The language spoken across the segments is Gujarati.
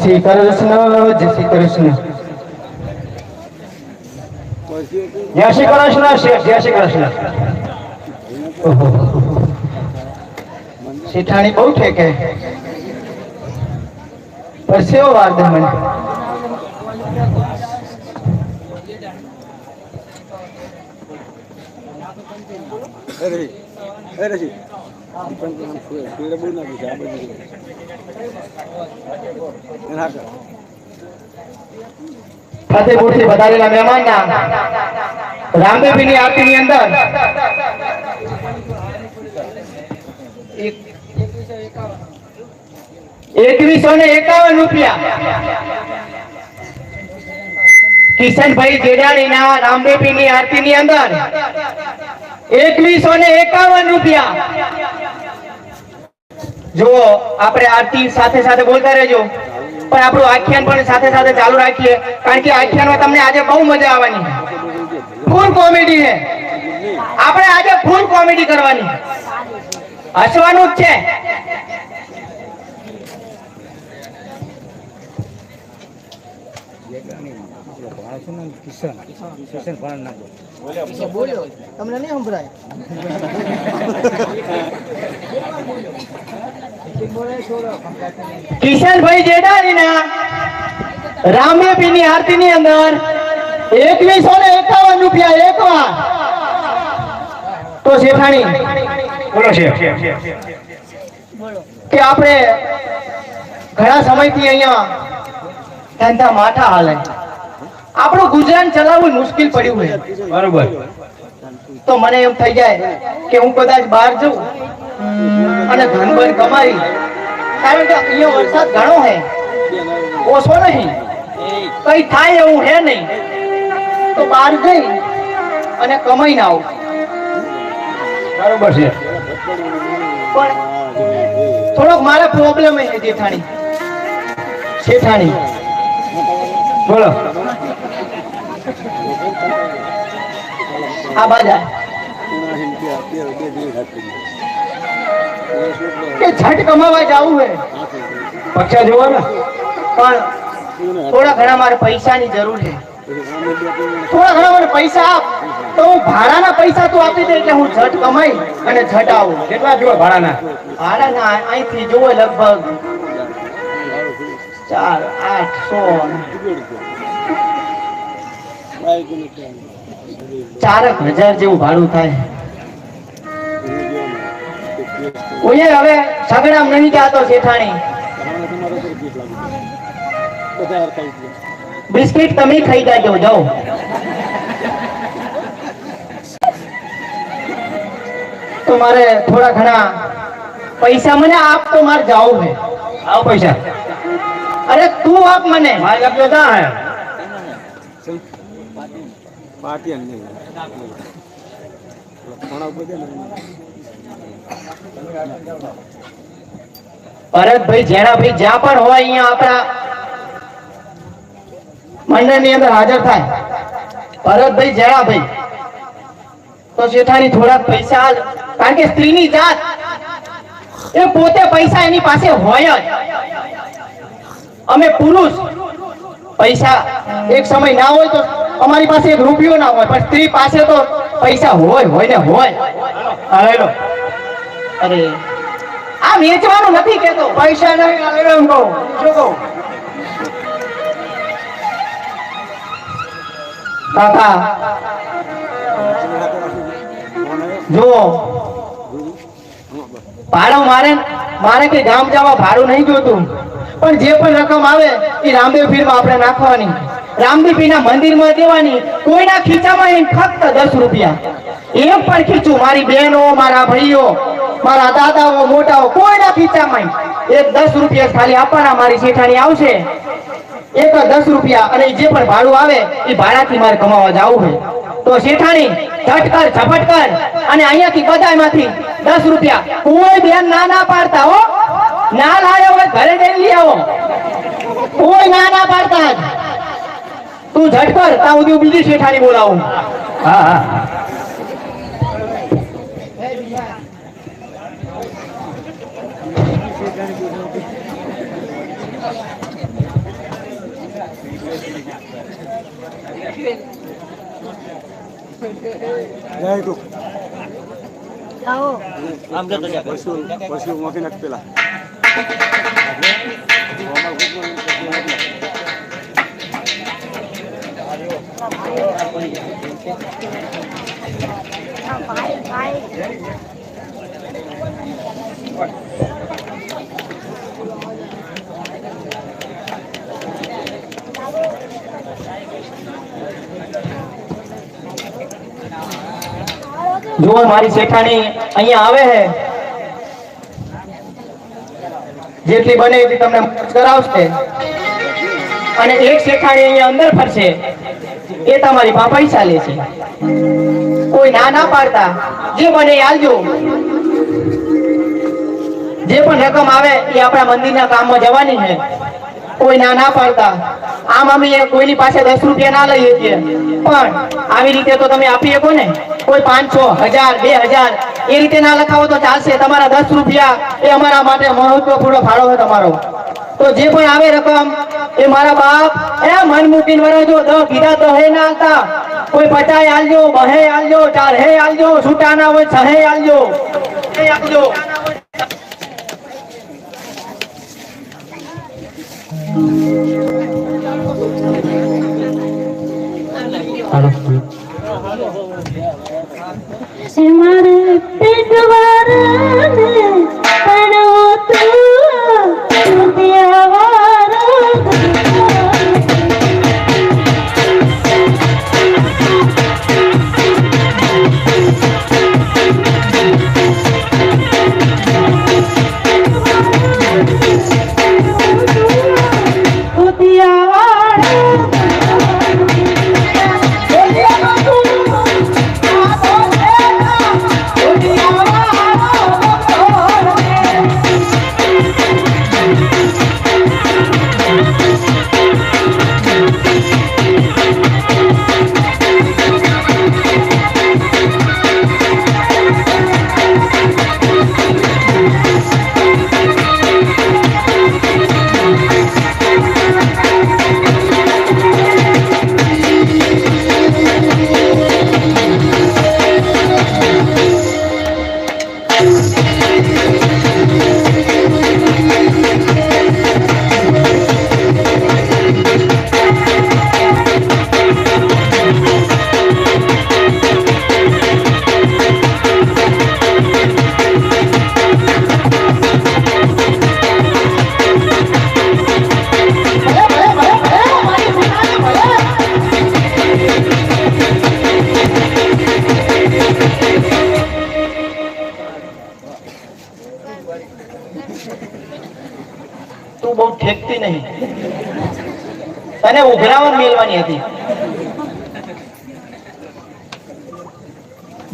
શ્રી કૃષ્ણ, જય શ્રી કૃષ્ણ, જય શ્રી કૃષ્ણ, જય શ્રી કૃષ્ણ. શેઠાણી બહુ ઠેકે પરસેવો વારદે મને. ફતેહપુરથી વધારેલા મહેમાનના રામદેવની આરતીની અંદર 2151 રૂપિયા કિશનભાઈ જેડાણીના રામદેવની આરતીની અંદર 2151 રૂપિયા. જો આપણે આરતી સાથે સાથે બોલતા રહેજો, પણ આપણું આખ્યાન પણ સાથે સાથે ચાલુ રાખીએ, કારણ કે આખ્યાનમાં તમને આજે બહુ મજા આવવાની. ફૂલ કોમેડી છે, આપણે આજે ફૂલ કોમેડી કરવાની, હસવાનું જ છે. તમને નહીં સંભળાય? કિશનભાઈ જેડાણીના રામદેવની આરતીની અંદર 2151 રૂપિયા એકવાર. તો શેઠાણી બોલો છે કે આપણે ઘણા સમયથી અહીંયા ધંધા માથા હાલે, આપણું ગુજરાન ચલાવવું મુશ્કેલ પડ્યું હોય, બરોબર? તો મને એમ થઈ જાય કે હું કદાચ બહાર જઉં અને ધન બન કમાઈ, કારણ કે અહીંયા વરસાદ ઘણો હે, ઓછો નહીં, કઈ થાય એવું હે નહીં, તો બહાર જઈ અને કમાઈને આવું. બરોબર છે. પણ થોડોક મારે પ્રોબ્લેમ છે જેઠાણી. શેઠાણી બોલો. આ બાજા કે ઝટ કમાવા જાવું હે પક્ષા જોવો ને. પણ થોડા ઘણા મારે પૈસાની જરૂર છે. થોડા ઘણા મને પૈસા આપ તો હું ભાડાના પૈસા તું આપી દે એટલે હું ઝટ કમાઈ અને ઝટ આવું. કેટલા જોવા ભાડાના? ભાડાના અહીંથી જોવો લગભગ 4, 8, 4,000 જેવું ભાડું થાય. ઓય હવે સગડામ નહીં જાતો શેઠાણી. બિસ્કિટ તમે ખાઈ જાજો. જાઓ તો મારે થોડા ઘણા પૈસા મને આપ તો મારે જાવું છે. આવો પૈસા. અરે તું આપ મને. મારે લખ્યો ક્યાં હે? ભરતભાઈ જેણાભાઈ જ્યાં પણ હોય અહીંયા આપણા મંડળની અંદર હાજર થાય. ભરતભાઈ જેણાભાઈ તો શેઠાણી થોડા પૈસા આલ. કારણ કે સ્ત્રીની જાત એ પોતે પૈસા એની પાસે હોય જ. અમે પુરુષ પૈસા એક સમય ના હોય તો અમારી પાસે એક રૂપિયો ના હોય, પણ સ્ત્રી પાસે તો પૈસા હોય ને હોય. હાલો. અરે આ વેચવાનું નથી કેતો. પૈસા નહીં હાલે એમ કહું. શું કહું કાકા? જો ભાડું મારે કે ગામ જવા ભાડું નહીં જોતું, પણ જે પણ રકમ આવે એ રામદેવ પીરમાં આપણે નાખવાની. રામદેવ પીરના મંદિરમાં દેવાની. કોઈના ખીચામાં ફક્ત 10 રૂપિયા. એમ પણ ખીચું મારી બહેનો, મારા ભાઈઓ, મારા દાદાઓ, મોટાઓ કોઈના ખીચામાં એક 10 રૂપિયા ખાલી આપવાના. મારી શેઠાણી આવશે એક 10 રૂપિયા અને જે પણ ભાડું આવે એ ભાડાથી મારે કમાવા જવું હોય તો શેઠાણી ઝટ કર, ઝપટ કર અને અહીંયાથી બધામાંથી 10 રૂપિયા. કોઈ બેન ના પાડતા હો. ના લાયો હોય ઘરે જઈને લઈ આવો. કોઈ ના પાડતા જ. તું ઝટ કર, ત્યાં સુધી બીજી શેઠાણી બોલાવું. હા. પછી મોટી નાખ પેલા જો મારી શેઠાણી અહીંયા આવે છે, જેટલી બને એટલી તમને કરાવશે. અને એક શેઠાણી અહીંયા અંદર ફરશે, એ તમારી પાસે પૈસા લે છે. કોઈ ના પાડતા. જે બને એ આલજો. જે પણ રકમ આવે એ આપણા મંદિરના કામમાં જવાની છે. કોઈ ના પાડતા. આમ અમે કોઈની પાસે 10 રૂપિયા ના લઈએ છીએ, પણ આવી રીતે તો તમે આપી શકો ને. કોઈ 500, 1000, 2000 એ રીતે ના લખાવો તો ચાલશે. તમારા 10 રૂપિયા એ અમારા માટે મહત્વપૂર્ણ ફાળો છે તમારો. તો જે પણ આવે રકમ એ મારા બાપ એ મન મૂકીને વરાજો. 10 કીધા તો હે ના આલતા. કોઈ 50 આલજો, 2 આલજો, 4 આલજો. છૂટા ના હોય 6 આલજો. એ આપજો. મારે પેટ વારાને પણો તું દિયાવારા દિયાવારા ફેંકતી નહીં, તને ઉઘરાવા મેળવાની હતી.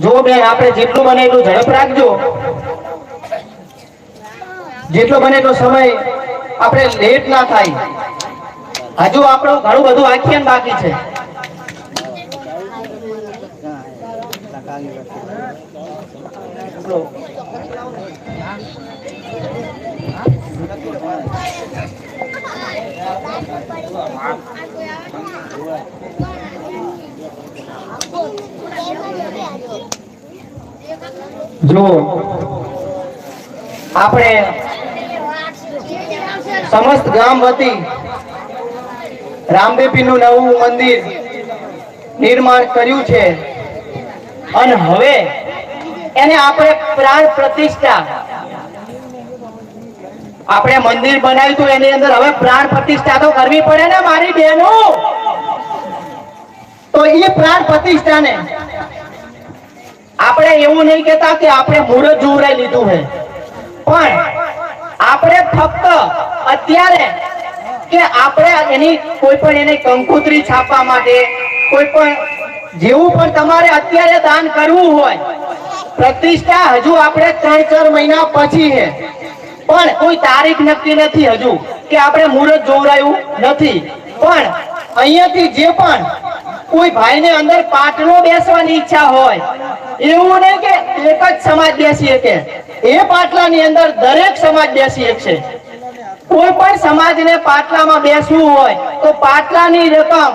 જો બેન આપણે જેટલું બને એટલું ઝડપ રાખજો, જેટલો બને એટલો સમય આપણે લેટ ના થાય. હજુ આપણું ઘણું બધું આખ્યાન બાકી છે. જો આપણે સમસ્ત ગામ વતી રામદેવપીરનું નવું મંદિર નિર્માણ કર્યું છે અને હવે એને આપણે પ્રાણ પ્રતિષ્ઠા, આપણે મંદિર બનાવ્યું તો એની અંદર હવે પ્રાણ પ્રતિષ્ઠા તો કરવી પડે ને મારી બહેનો. તો એ પ્રાણ પ્રતિષ્ઠાને આપણે એવું નહીં કહેતા કે આપણે મુહૂર્ત જોવરાઈ લીધું છે, પણ આપણે ફક્ત અત્યારે કે આપણે એની કોઈ પણ એને કંકોત્રી છાપવા માટે કોઈ પણ જેવું પણ તમારે અત્યારે દાન કરવું હોય, પ્રતિષ્ઠા હજુ આપણે 3-4 મહિના પછી છે, પણ કોઈ તારીખ નક્કી નથી હજુ કે આપણે મુહૂર્ત જોવરાયું નથી. પણ અહીંયાથી જે પણ કોઈ ભાઈને અંદર પાટલો બેસવાની ઈચ્છા હોય, એવું નહીં કે એક જ સમાજ બેસી શકે, એ પાટલાની અંદર દરેક સમાજ બેસી શકશે. કોઈ પણ સમાજને પાટલામાં બેસવું હોય તો પાટલાની રકમ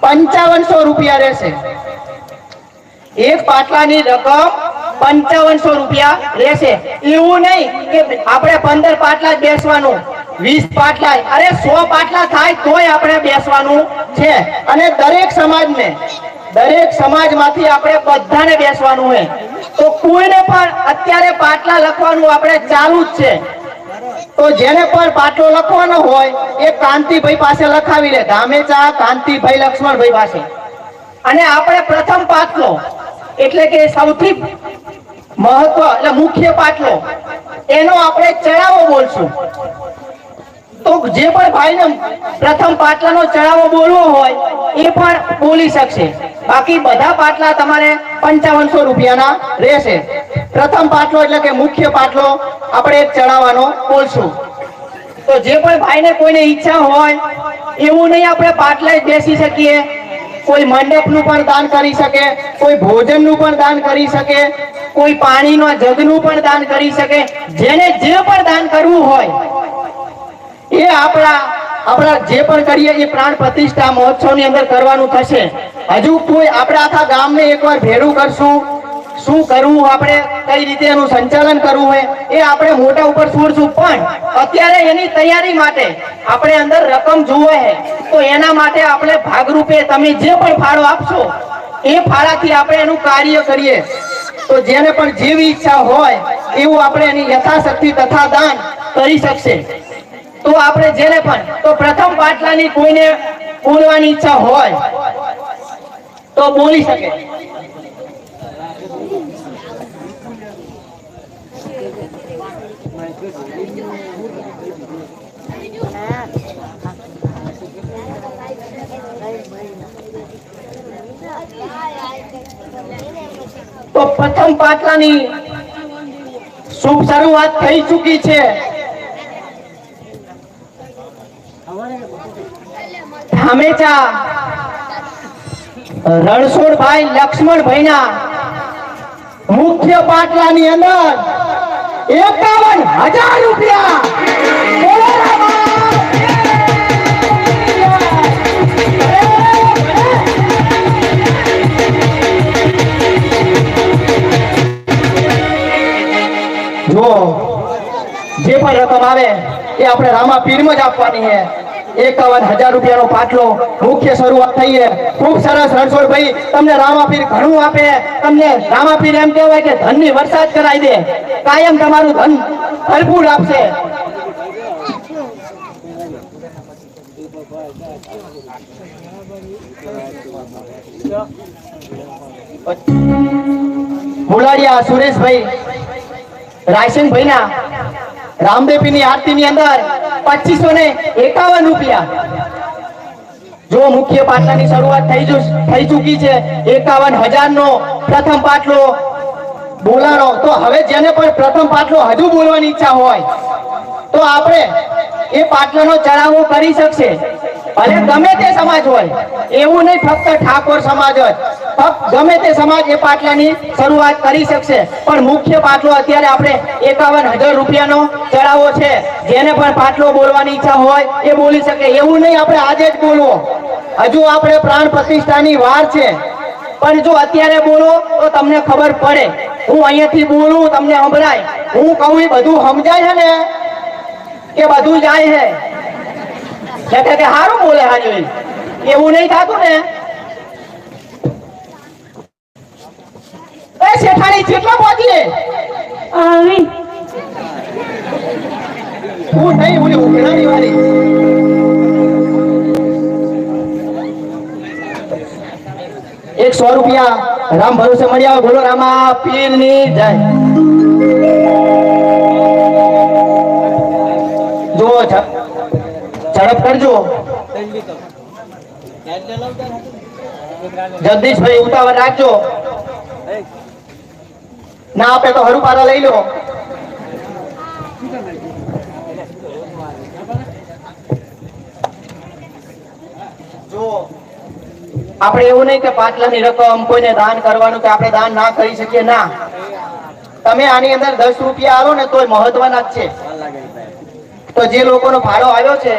5500 રૂપિયા રહેશે. એક પાટલાની રકમ 5500 રૂપિયા રહેશે. એવું નહીં કે આપણે 15 પાટલા જ બેસવાનું, 20 પાટલા, અરે 100 પાટલા થાય તોય આપણે બેસવાનું છે. અને દરેક સમાજમાંથી આપણે બધાને બેસવાનું છે. તો કોઈને પણ અત્યારે પાટલા લખવાનું આપણે ચાલુ જ છે. તો જેને પણ પાટલો લખવાનો હોય એ કાંતિભાઈ પાસે લખાવી લે, ધામેચા કાંતિભાઈ લક્ષ્મણભાઈ પાસે. અને આપણે પ્રથમ પાટલો એટલે કે સૌથી મહત્વ એટલે મુખ્ય પાટલો એનો આપણે ચડાવો બોલશું. તો જે પણ ભાઈને પ્રથમ પાટલાનો ચડાવો બોલવો હોય એ પણ બોલી શકશે. બાકી બધા પાટલા તમારે 5500 રૂપિયાના રહેશે. પ્રથમ પાટલો એટલે કે મુખ્ય પાટલો આપણે એક ચડાવવાનો બોલશું. તો જે પણ ભાઈને કોઈને ઈચ્છા હોય એવું નહીં આપણે પાટલા જ બેસી શકીએ, કોઈ મંડપનું પણ દાન કરી શકે, કોઈ ભોજનનું પણ દાન કરી શકે, કોઈ પાણીના જગનું પણ દાન કરી શકે. જેને જે પણ દાન કરવું હોય એ આપણા જે પણ કરીએ એ પ્રાણ પ્રતિષ્ઠા મહોત્સવની અંદર કરવાનું થશે. હજુ કોઈ આપણે આખા ગામને એકવાર ભેરું કરશું, શું કરવું, આપણે કઈ રીતે એનું સંચાલન કરવું હોય એ આપણે મોટા ઉપર છોડશું. પણ અત્યારે એની તૈયારી માટે આપણે અંદર રકમ જોવે છે. તો એના માટે આપણે ભાગરૂપે તમે જે પણ ફાળો આપશો એ ફાળાથી આપણે એનું કાર્ય કરીએ. તો જેને પણ જેવી ઈચ્છા હોય એવું આપણે એની યથાશક્તિ તથા દાન કરી શકશે. તો આપણે જેને પણ તો પ્રથમ પાટલાની કોઈને બોલવાની ઈચ્છા હોય તો બોલી શકે. તો પ્રથમ પાટલાની શુભ શરૂઆત થઈ ચૂકી છે. હંમેશા રણછોડભાઈ લક્ષ્મણભાઈના મુખ્ય પાટલાની અંદર 51,000 રૂપિયા. જો જે પણ રકમ આવે એ આપણે રામાપીરમાં જ આપવાની છે. 51,000 રૂપિયાનો પાટલો મુખ્ય શરૂઆત થઈ છે. ખૂબ સરસ રણછોડભાઈ, તમને રામાપીર ઘણું આપે. તમને રામાપીર એમ કહેવાય કે ધનની વરસાદ કરાવી દે, કાયમ તમારું ધન ભરપૂર આપશે. મુલાડિયા સુરેશભાઈ રાયસનભાઈના રામદેવપીરની આરતીની અંદર 2551 રૂપિયા। જો મુખ્ય પાટલાની શરૂઆત થઈ ચૂકી છે। 51,000 નો પ્રથમ પાટલો બોલાણો। તો હવે જેને પણ પ્રથમ પાટલો હજુ બોલવાની ઈચ્છા હોય તો આપણે એ પાટલાનો ચડાવો કરી શકશે। ભલે ગમે તે સમાજ હોય, એવું નહીં ફક્ત ઠાકોર સમાજ હોય, ગમે તે સમાજ એ પાટલાની શરૂઆત કરી શકશે। પણ મુખ્ય પાટલો અત્યારે આપણે 51,000 રૂપિયાનો ચડાવો છે। જેને પણ પાટલો બોલવાની ઈચ્છા હોય એ બોલી શકે। એવું નહીં આપણે આજે જ બોલવો, હજુ આપણે પ્રાણ પ્રતિષ્ઠાની વાર છે। પણ જો અત્યારે બોલો તો તમને ખબર પડે। હું અહીંયાથી બોલું, તમને સંભળાય, હું કહું એ બધું સમજાય છે ને કે બધું જાય છે કે સારું બોલે હાજી, એવું નહીં થતું ને। એ શેઠાણી કેટલા પહોંચીએ? આવી હું નહીં બોલી ઉઘરાણી વાળી। એક 100 રૂપિયા રામ ભરોસે મળી આવે। બોલો રામા પીરની જય। જો ઝડપ કરજો જગદીશભાઈ, ઉતાવળ રાખજો, ના આપે તો હરું પારા લઈ લો। જો આપણે એવું નહીં કે પાટલાની રકમ કોઈને દાન કરવાનું કે આપણે દાન ના કરી શકીએ, ના। તમે આની અંદર 10 રૂપિયા આલો ને તોય મહત્વના જ છે। તો જે લોકોનો ફાળો આવ્યો છે,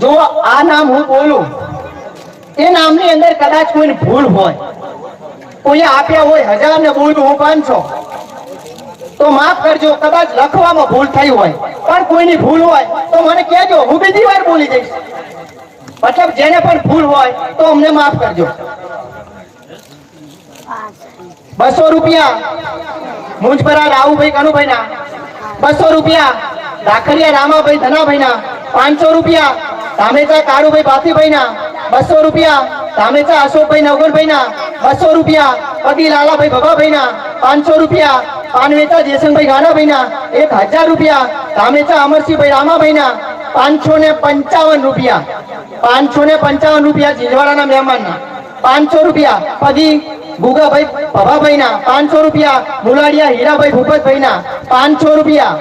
જો આ નામ હું બોલું એ નામની અંદર કદાચ કોઈ ભૂલ હોય, કોઈ આપ્યા હોય 1000 ને બોલું હું 500, તો માફ કરજો, કદાચ લખવામાં ભૂલ થઈ હોય। પણ કોઈની ભૂલ હોય તો મને કહેજો, હું બીજી વાર બોલી જઈશ। મતલબ જેને પણ ભૂલ હોય તો અમને માફ કરજો। 200 રૂપિયા મુંજપરા રાવુભાઈ કનુભાઈ ના, 200 રૂપિયા દાખલિયા રામાભાઈ ધનાભાઈ ના, 500 રૂપિયા ધામેચા કાળુભાઈ બાતીભાઈ ના, 200 રૂપિયા ધામેચા અશોકભાઈ નવગણભાઈ ના, 200 રૂપિયા પતિ લાલાભાઈ ભભાભાઈ ના, 500 રૂપિયા પાનવેચા જેસંગભાઈ ગાનાભાઈ ના, 1000 રૂપિયા ધામેચા અમરસિંહભાઈ રામાભાઈ ના, 555 રૂપિયા 555 રૂપિયા જીજવાડાના મહેમાન ના, 500 રૂપિયા પદી ગુગાભાઈ ભભાભાઈ ના, 500 રૂપિયા મુલાડિયા હીરાભાઈ ભૂપતભાઈ ના, 500 રૂપિયા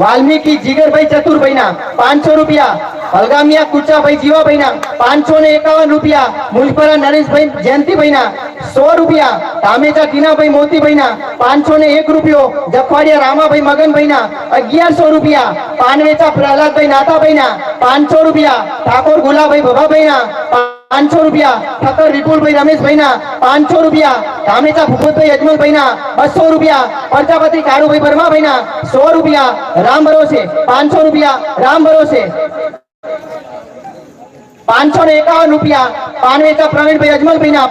વાલ્મીકી જીગરભાઈ ચતુરભાઈ ના, 500 રૂપિયા હલગામિયા કુચાભાઈ જીવાભાઈ ના, 551 રૂપિયા મુંજપરા નરેશભાઈ જયંતિભાઈ ના, 100 રૂપિયા ધામેચા ટીનાભાઈ મોતીભાઈ ના, 501 રૂપિયો જખવાડિયા રામાભાઈ મગનભાઈ ના, 1100 રૂપિયા પાનવેચા પ્રહલાદભાઈ નાથાભાઈ ના, 500 રૂપિયા ઠાકોર ગુલાભાઈ ભભાભાઈ ના, 500 રૂપિયા ઠક્કર વિપુલભાઈ રમેશભાઈ ના, 500 રૂપિયા ધામેચા ભૂપતભાઈ અજમલભાઈ ના, 200 રૂપિયા પ્રજાપતિ કાળુભાઈ પરમાભાઈ ના, 100 રૂપિયા રામ ભરોસે, 500 રૂપિયા રામ ભરોસે, 551 રૂપિયા પાનવેચા પ્રવીણભાઈ અજમલભાઈ ના,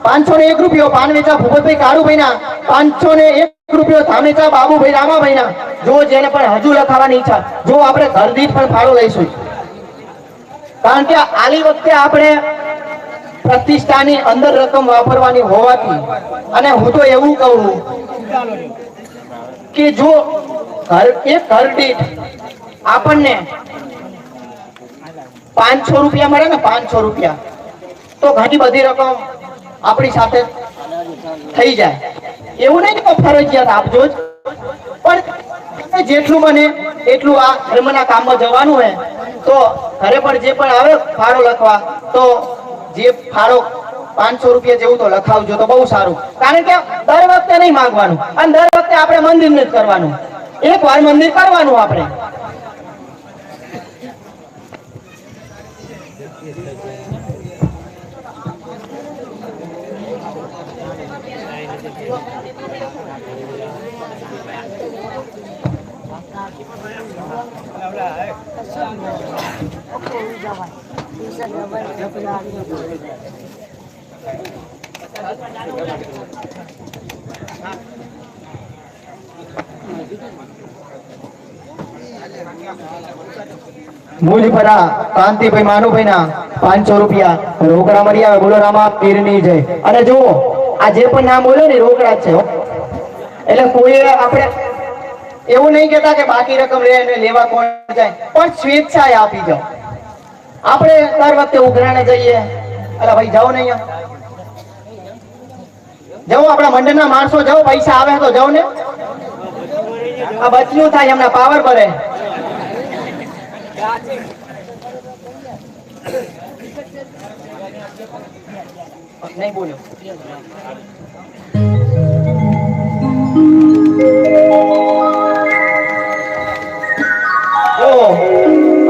501 રૂપિયો પાનવેચા ભૂપતભાઈ કાળુભાઈ ના, 501 રૂપિયો ધામેચા બાબુભાઈ રામાભાઈ ના। જો જેને પણ હજુ લખાવાની ઈચ્છા, જો આપણે ઘર દીઠ પણ ફાળો લઈશું, કારણ કે આલી વખતે આપણે પ્રતિષ્ઠાની અંદર રકમ વાપરવાની હોવાથી, અને હું તો એવું કહું કે જો એક ઘર દીઠ આપણને 500 રૂપિયા મળે ને, 500 રૂપિયા, તો ઘણી બધી રકમ આપણી સાથે થઈ જાય। એવું નહીં કે ફરજિયાત આપજો જ, પણ જેટલું બને એટલું આ ધર્મના કામમાં જવાનું હોય તો ઘરે પણ જે પણ આવે ફાળો લખવા, તો જે ફાળો 500 રૂપિયા જેવું તો લખાવજો તો બહુ સારું। કારણ કે દર વખતે નહીં માંગવાનું, અને દર વખતે આપણે મંદિરને જ કરવાનું, એક વાર મંદિર કરવાનું આપણે। મુજપરા કાંતિભાઈ માનુભાઈ ના 500 રૂપિયા રોકડા મળી આવે। બોલો રામા પીરની જય। અને જુઓ આ જે પણ નામ બોલ્યો ને રોકડા છે, એટલે કોઈ આપણે એવું નહીં કહેતા કે બાકી રકમ લે અને લેવા કોણ જાય, પણ સ્વેચ્છાએ આપી જાઓ. આપણે દર વખતે ઉઘરાણે જઈએ, અલા ભાઈ જાઓ ને અહીંયા જાઓ, આપણા મંડળના માણસો જાઓ, પૈસા આવે તો જાઓ ને. આ બચનું થાય એમના પાવર ભરે. નહીં બોલ્યો.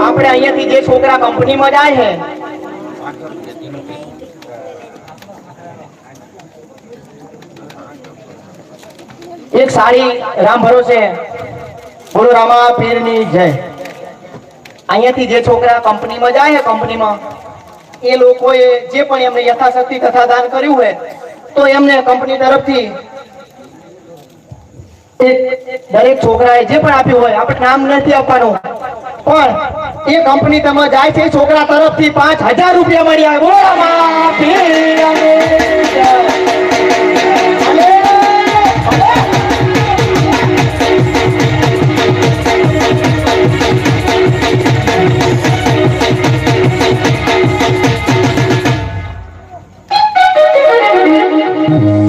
આપણે અહીંયાથી જે છોકરા કંપનીમાં જાય છે, એક સાડી રામ ભરોસે બોલો રામા પીરની જય. અહીંયાથી જે છોકરા કંપનીમાં જાય છે, કંપનીમાં એ લોકોએ જે પણ એમને યથાશક્તિ કથા દાન કર્યું હોય તો એમને કંપની તરફથી દરેક છોકરાએ જે પણ આપ્યું હોય, આપણે નામ નથી આપવાનું, પણ એ કંપની તમે જાય છે છોકરા તરફથી 5000 રૂપિયા મળી આવે. બોલો રામા પીરની જય.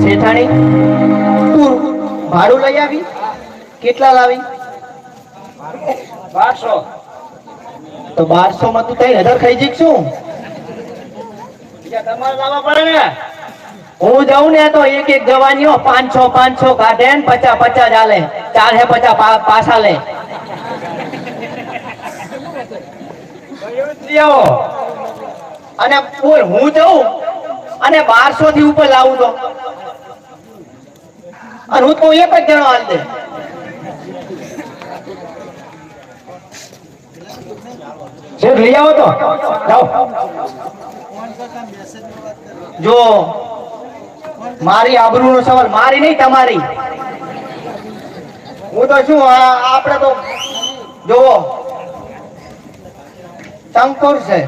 શેઠાણી તું ભાડું લઈ આવી, કેટલા લાવી? 1200. તો 1200 માં તું 3000 ખાઈ જઈશ શું? તમારે લાવવા પડે ને. હું જાઉં ને તો એક એક જવાનીઓ 500 કાઢે ને 50 ચાલે, 450 પાછા લે. અને બોલ હું જાઉં અને 1200 થી ઉપર લાવું તો, અને હું તો એક જ જણો હાલ દે. લઈ આવો તો જાઓ. જો મારી આબરૂનો સવાલ, મારી નહીં તમારી. હું તો શું, આપણે તો જોવો શંકર છે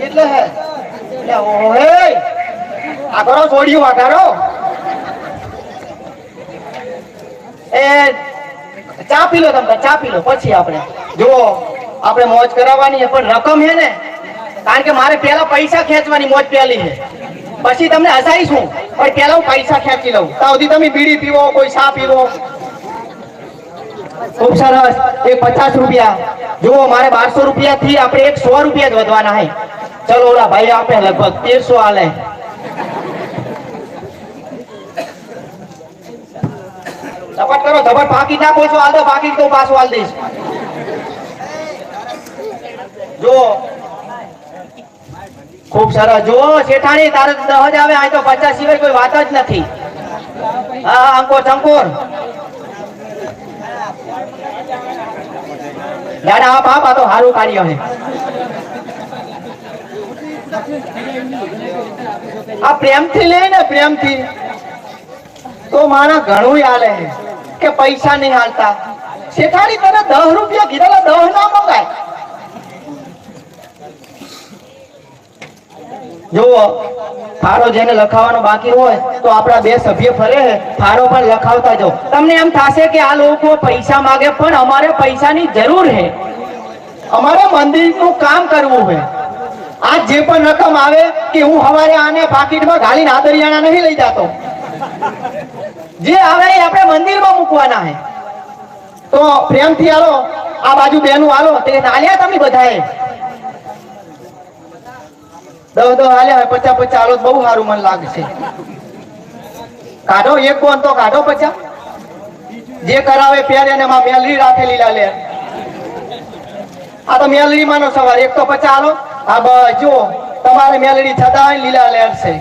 એટલે હે ઓહે આ કરો છોડ્યું, આ કરો. એ ચા પી લો, તમે ચા પી લો, પછી આપણે જુઓ આપણે મોજ કરાવવાની પણ રકમ હે ને, કારણ કે મારે પેલા પૈસા ખેંચવાની મોજ પેલી છે, પછી તમને હસાઈશું, પણ પેલા હું પૈસા ખેંચી લઉં. ત્યાં સુધી તમે બીડી પીવો, કોઈ ચા પીવો. ખૂબ સરસ. એક 50 રૂપિયા. જુઓ મારે 1200 રૂપિયા થી આપણે 100 રૂપિયા જ વધવાના હે. ચલો ઓલા ભાઈ આપે લગભગ 1300 આલે. ઝપટ કરો, ઝપટ. બાકી ના કોઈ હાલ દો, બાકી તો પાછું હાલ દઈશ. જો ખૂબ સરસ. જો શેઠાણી તારે 10 જ આવે, આ તો 50 સિવાય કોઈ વાત જ નથી. હા અંકોર ચંકોર દાદા આપ આ તો સારું કાર્ય છે. આ પ્રેમથી લે ને, પ્રેમથી તો માણસ ઘણું હાલે કે પૈસા નહીં હાલતા. શેઠાણી તને 10 રૂપિયા કીધેલા, 10 ના મંગાય. જુઓ ફાળો જેને લખાવવાનો બાકી હોય તો આપણા 2 સભ્ય ફરે ફાળો પણ લખાવતા જાઓ. તમને એમ થશે કે આ લોકો પૈસા માંગે, પણ અમારે પૈસાની જરૂર છે, અમારે મંદિરનું કામ કરવું છે. આ જે પણ રકમ આવે કે હું સવારે આને પાકીટમાં ઘાલીને આદરિયાણા નહીં લઈ જતો, જે આવે એ આપણે મંદિરમાં મૂકવાના છે. તો પ્રેમથી આલો, આ બાજુ બેનું આલો, તે આલ્યા તમે બધાએ 10 આલ્યા, 50 આલો, બહુ સારું મન લાગશે. કાઢો એક બોન તો કાઢો 50. જે કરાવે પહેરે ને માં મેલરી રાખેલી લાલે. આ તો મેલરી માનો સવાર, એક તો 50 આલો. આ બસ જો તમારે મેલડી છતાં લીલા લેર છે.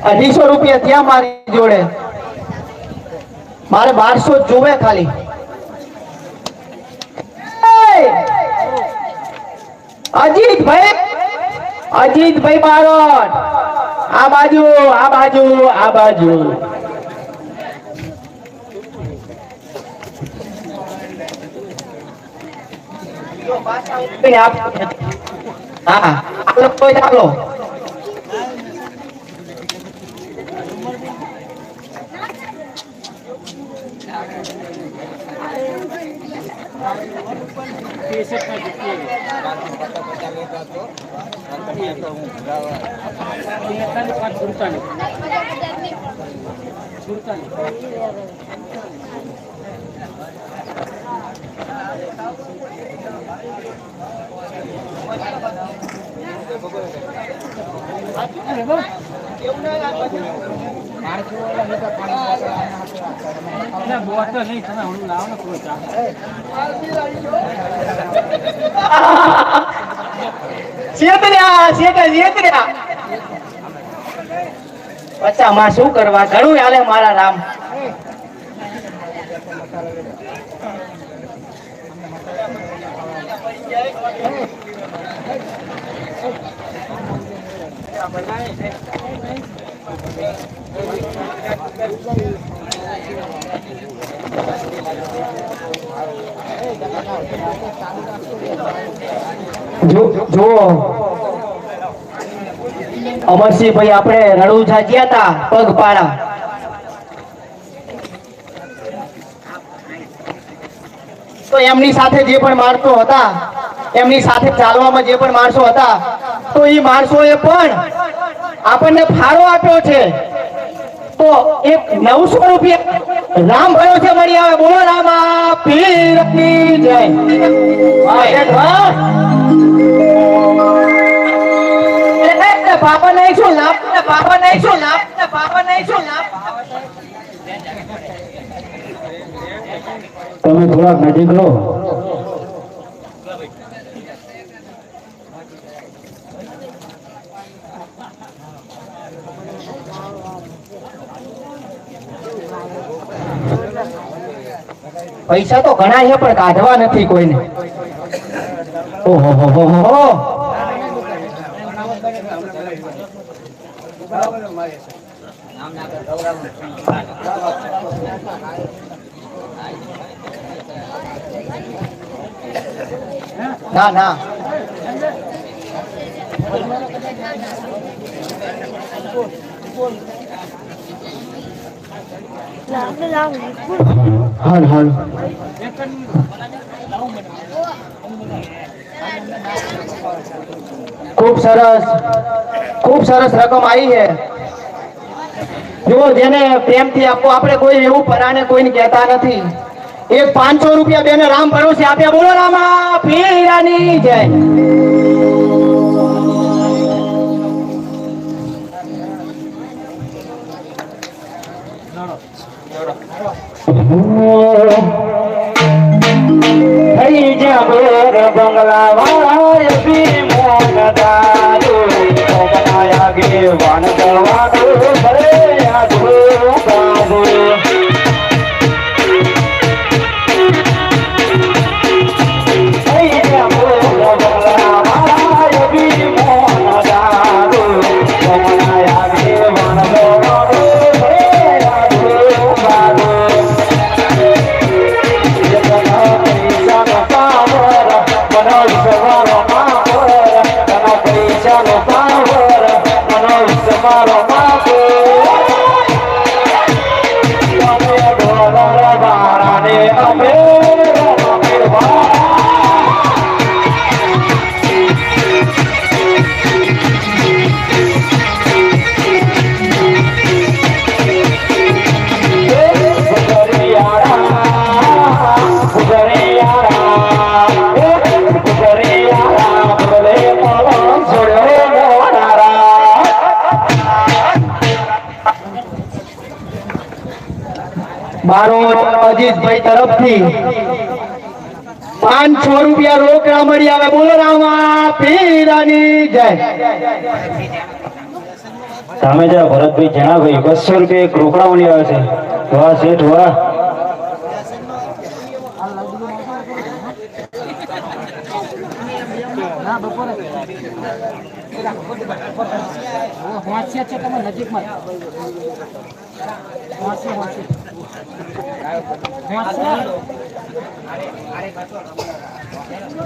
₹250 ત્યાં મારી જોડે, મારે 1200 જોવે ખાલી. અજીતભાઈ બારોટ, આ બાજુ આ બાજુ આ બાજુ. હા ચાલો કોઈ ચાલો. બચ્ચા માં શું કરવા, ઘણું હાલે મારા રામ. જો અમરસિંહભાઈ આપણે રણુજા ગયા હતા પગપાળા. તો એમની સાથે જે પણ માણસો હતા, એમની સાથે ચાલવામાં જે પણ માણસો હતા, તો એ માણસોએ પણ આપણને ફાળો આપ્યો છે. તો એક 900 રૂપિયા રામ ભયો છે મળી આવે. બોલો રામા પીરની જય. બાબા નહીં શું લાભ, બાબા નહીં શું લાભ, બાબા નહીં શું લાભ. તમે થોડાક નજીક લો. પૈસા તો ઘણા છે પણ કાઢવા નથી કોઈને. ઓહો હો હો હો. ના ના હાલ હાલ. ખૂબ સરસ રકમ આવી છે. જો જેને પ્રેમથી આપો, આપણે કોઈ એવું પરાને કોઈને કહેતા નથી. એક 500 રૂપિયા બેને રામ ભરોસે આપ્યા. બોલો રામા પીરાની જય. હઈ જબર બંગલા વાળા પી મોન દારૂ બનાયા ગે વાન દવાડો ભલે આધો બાબુ. મારો અજીતભાઈ તરફથી 500 રૂપિયા રોકડા મળી આવે. બોલો રામા પીરાની જય. સામે જા ભરતભાઈ જણાભાઈ 200 રૂપિયા એક રોકડા મળી આવે છે. વાહ શેઠ વાહ.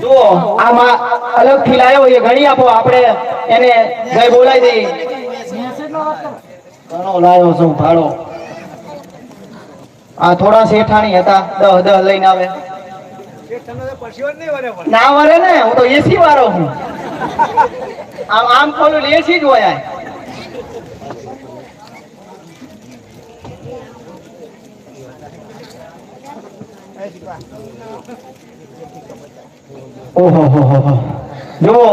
જુઓ આમાં અલગ થી લાવ્યો એ ગણી આપો, આપણે એને જય બોલાવી દઈએ. ઘણો લાવ્યો છું ભાડો. આ થોડા શેઠાણી હતા, 10 લઈને આવે. ના વરે ને, હું તો એસી વાળો હું. આમ ખોલું એસી જ હોય. ઓહો જુઓ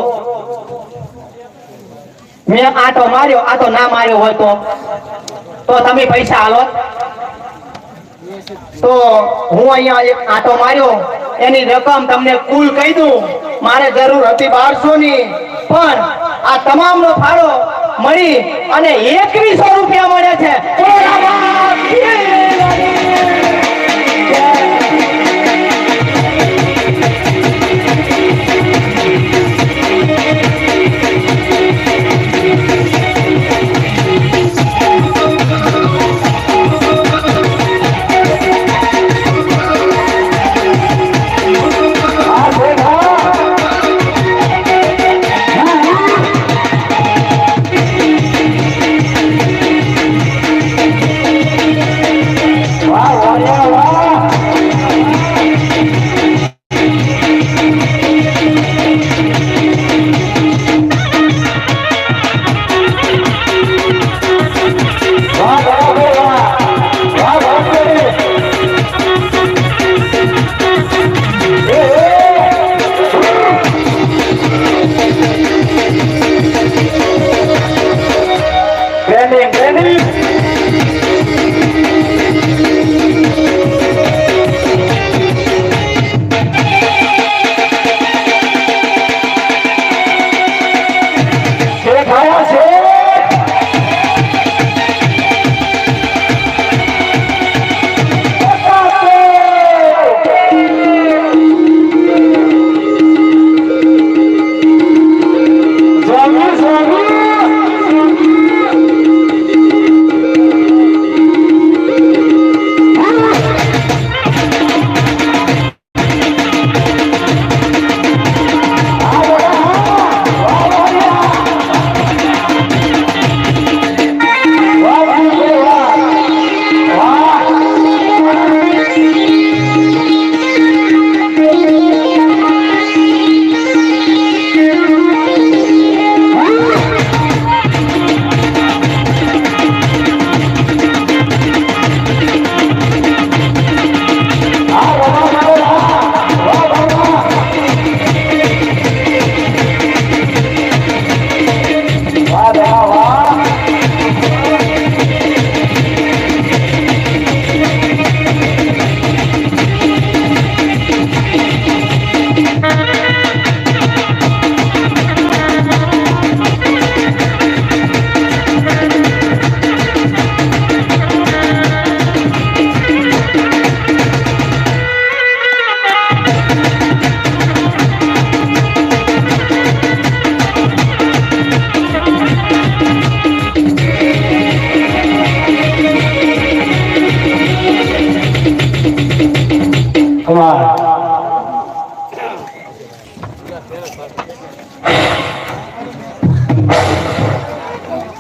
મેં આટો માર્યો, આ તો ના માર્યો હોય તો તમે પૈસા હાલો. તો હું અહીંયા એક આટો માર્યો, એની રકમ તમને કુલ કહી દઉં. મારે જરૂર હતી 1200 ની, પણ આ તમામ નો ફાળો મળી અને 2100 રૂપિયા મળે છે.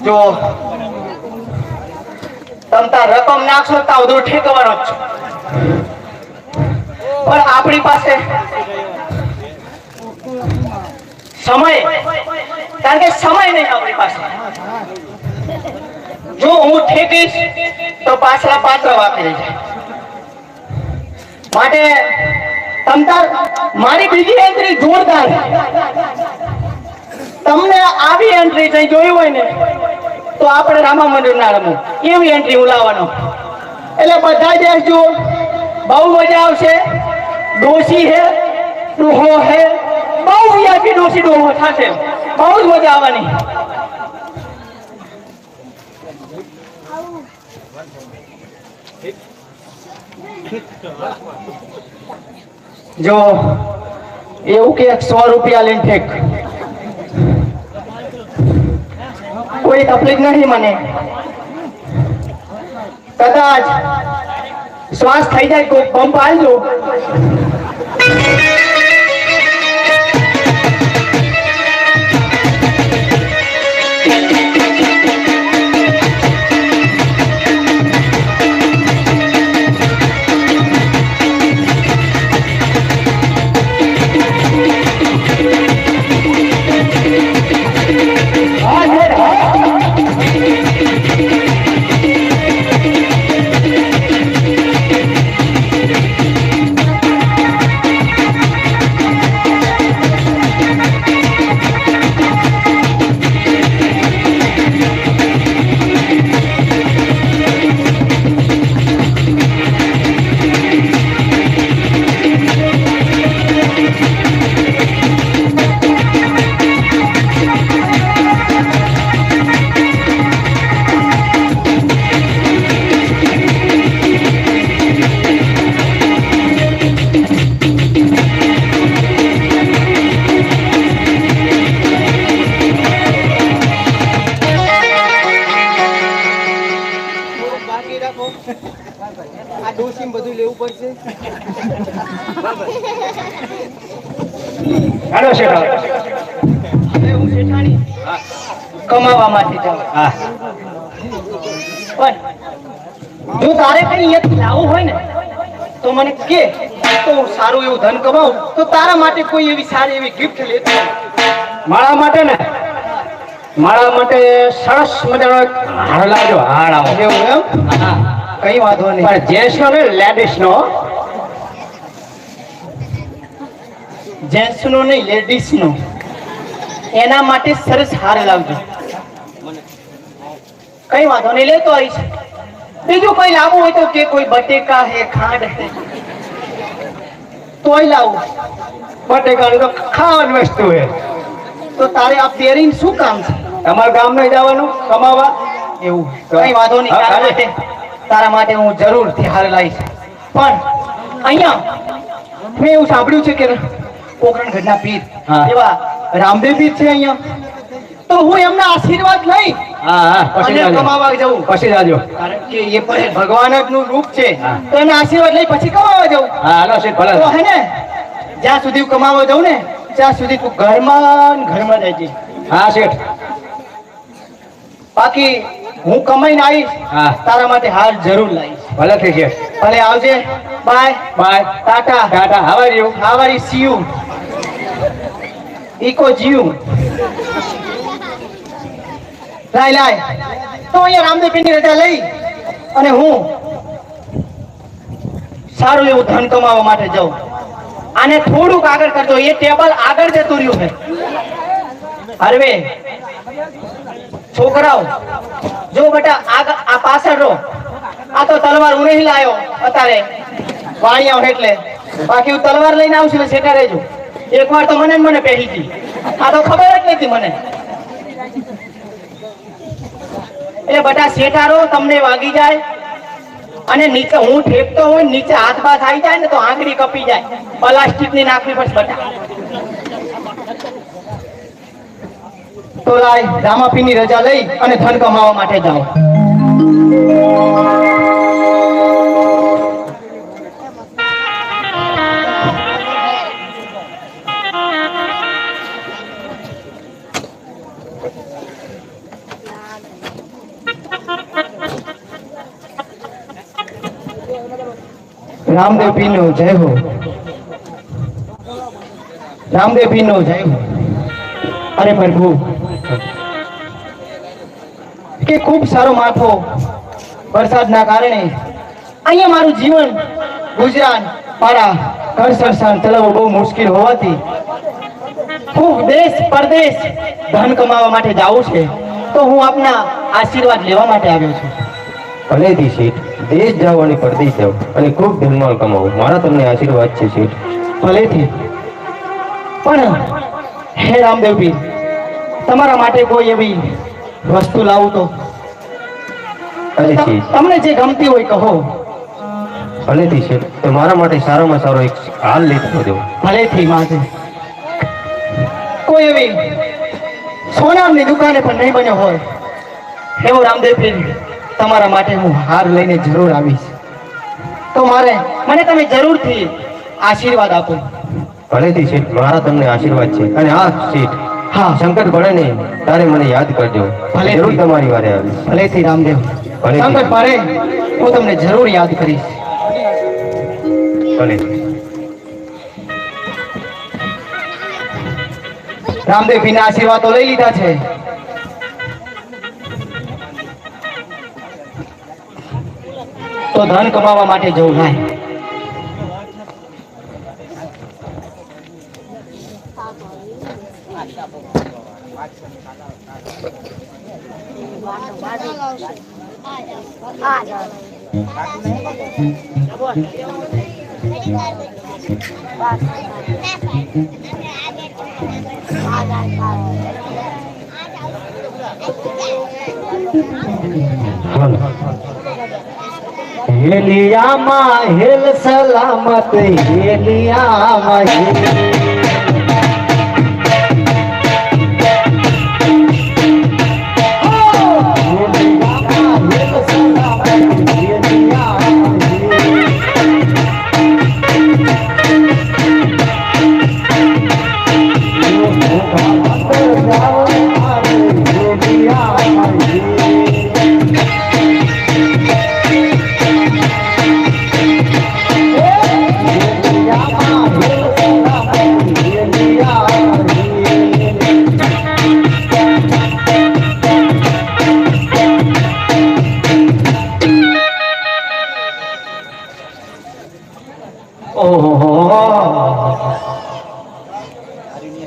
જો તમતા રકમ નાખશો તો ઉધર ઠેકવાનો જ છું, પણ આપણી પાસે સમય, કારણ કે સમય નહીં આપણી પાસે. જો હું ઠેકીશ તો પાછલા પાત્ર વાપરી જાય. માટે તમતા મારી બીજી એન્ટ્રી જોરદાર. તમને આવી એન્ટ્રી થઈ જોઈ હોય ને તો આપણે રામા મંદિર ના રમવું, એવી એન્ટ્રી ઉલાવવાનો. એટલે બધા બેસજો, બહુ મજા આવશે. ડોસી હે, ડોહો હે, બહુ વીઆઈપી ડોસી ડોહો થશે, બહુ જ મજા આવવાની. જો એવું કે 100 રૂપિયા લઈને ફેંક, કોઈ તકલીફ નહીં મને. કદાચ શ્વાસ થઈ જાય કોઈ પંપ આલજો. આ ડોસીમ બધું લેવું પડશે. હાલો શેઠા, હવે હું શેઠાણી કમાવા માટે જાઉં. હા પણ જો તારે કઈ અહીંયાથી લાવવું હોય ને તો મને કે, તો હું સારું એવું ધન કમાવું તો તારા માટે કોઈ એવી સારી એવી ગિફ્ટ લેતો આવું. મારા માટે ને, મારા માટે સરસ મજાનો એક હાર લાવજો. હાર આવો. એવું એમ? હા, કઈ વાંધો નહીં. પણ જેન્ટ્સ નો ને લેડીઝ નો. જેન્ટ્સ નો નહીં, લેડીઝ નો. એના માટે સરસ હાર લાવજો. કઈ વાંધો નહીં, લેતો આવીશ. બીજું કઈ લાવવું હોય તો કે, કોઈ બટેકા હે, ખાંડ હે, તોય લાવું. બટેકાની તો ખાવાની વસ્તુ છે. તો તારે આ પહેરીને શું કામ છે? તમારા ગામ નહીં જવાનું કમાવા? એવું કઈ વાંધો નહીં. તારા માટે હું જરૂરથી હાર લાવીશ. પણ અહીંયા મેં એવું સાંભળ્યું છે કે પોકરણગઢના પીર હા. એવા રામદેવ પીર છે અહીંયા, તો હું એમના આશીર્વાદ લઈ હા હા, પછી અને જાજો. કમાવા જવું. પછી જાજો. કારણ કે એ પણ ભગવાન જ નું રૂપ છે. હા. તો એમના આશીર્વાદ લઈ પછી કમાવા જવું. હા હાલો શેઠ, ભલે. તો હે ને, જ્યાં સુધી હું કમાવા જઉં ને ત્યાં સુધી તું ઘરમાં ને ઘરમાં રહેજે. હા શેઠ. બાકી હું કમાઈને આવીશ, હા. તારા માટે હાર જરૂર લાવીશ. ભલે થઈ શેઠ. ભલે આવજે. Bye bye. Tata. Tata. How are you? How are you? See you. Eco Jew. લાય તો અહીંયા રામદેવપીરની રજા લઈ અને હું સારું એવું ધન કમાવા માટે જાઉં. આને થોડુંક આગળ કરજો. એ ટેબલ આગળ જતું રહ્યું છે. હરવે છોકરાઓ, જો બેટા આગળ આ પાછળ રહો. આ તો તલવાર હું નહીં લાયો અત્યારે વાણિયા એટલે. બાકી હું તલવાર લઈને આવું છું ને શેઠા રહેજો. એકવાર તો મને પહેરી હતી, આ તો ખબર જ નથી મને. એટલે બધા શેઠારો તમને વાગી જાય અને નીચે હું ઠેકતો હોય, નીચે હાથ બાથ આવી જાય ને તો આંગળી કપી જાય. પ્લાસ્ટિક ની નાખવી પડશે બધા. તો લાય રામાપીરની રજા લઈ અને ધન કમાવા માટે જાઓ. રામદેવ પીરનો જય હો. રામદેવ પીરનો જય હો. અરે પ્રભુ, કે ખૂબ સારો માથો વરસાદના કારણે અહીંયા મારું જીવન ગુજરાન મારા ઘર સંસાર ચલાવવું બહુ મુશ્કેલ હોવાથી ખૂબ દેશ પરદેશ ધન કમાવા માટે જાઉં છે. તો હું આપના આશીર્વાદ લેવા માટે આવ્યો છું. ભલેથી શેઠ, દેશ જાઓ અને પરદેશ જાઓ અને ખૂબ ધનમાલ કમાવો. મારા તમને આશીર્વાદ છે શેઠ. ભલેથી. પણ હે રામદેવ પીર, તમારા માટે કોઈ એવી વસ્તુ લાવું તો અરે શેઠ, તમને જે ગમતી હોય કહો. ભલેથી શેઠ, તો મારા માટે સારામાં સારો એક હાલ લેતો દો. ભલેથી માથે કોઈ એવી સોનારની દુકાને પણ નહીં બન્યો હોય એવું રામદેવ પીર તમારા માટે હું હાર લઈને જરૂર આવીશ. તો મને તમે જરૂરથી આશીર્વાદ આપો. ભલેથી શેઠ, મારા તમને આશીર્વાદ છે. અને હા શેઠ, હા સંકટ પડે ને તારે મને યાદ કરજો. ભલેથી. જરૂર તમારી વારે આવીશ. ભલેથી રામદેવ, ભલેથી. સંકટ પડે હું તમને જરૂર યાદ કરીશ. ભલે. રામદેવ પીરના આશીર્વાદ તો લઈ લીધા છે. તો ધન કમાવા માટે જવું થાય. હેલિયામાં હેલ સલામત હેલિયામાં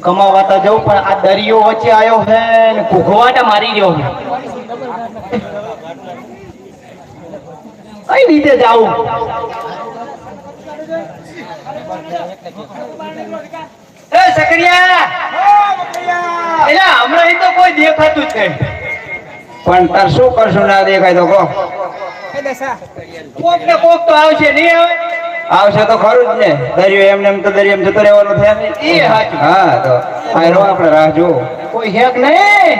કમાવા તો જવું પણ આ દરિયો વચ્ચે આવ્યો છે ને કુઘવાટા મારી રહ્યો છે. કઈ રીતે જાવું? એ સકડિયા, એલા હમણાં અહીં તો કોઈ દેખાતું જ નહીં. પણ તાર શું કરશું ના દેખાય તો કહો. કોક ને કોક તો આવશે નહીં આવે. આવશે તો ખરું જ ને. દરિયો એમને એમ તો દરિયામાં જતો રહેવાનું થયા નહીં. એ સાચું. હા તો આ રો આપણે રાહ જોવો. કોઈ હેક નહીં.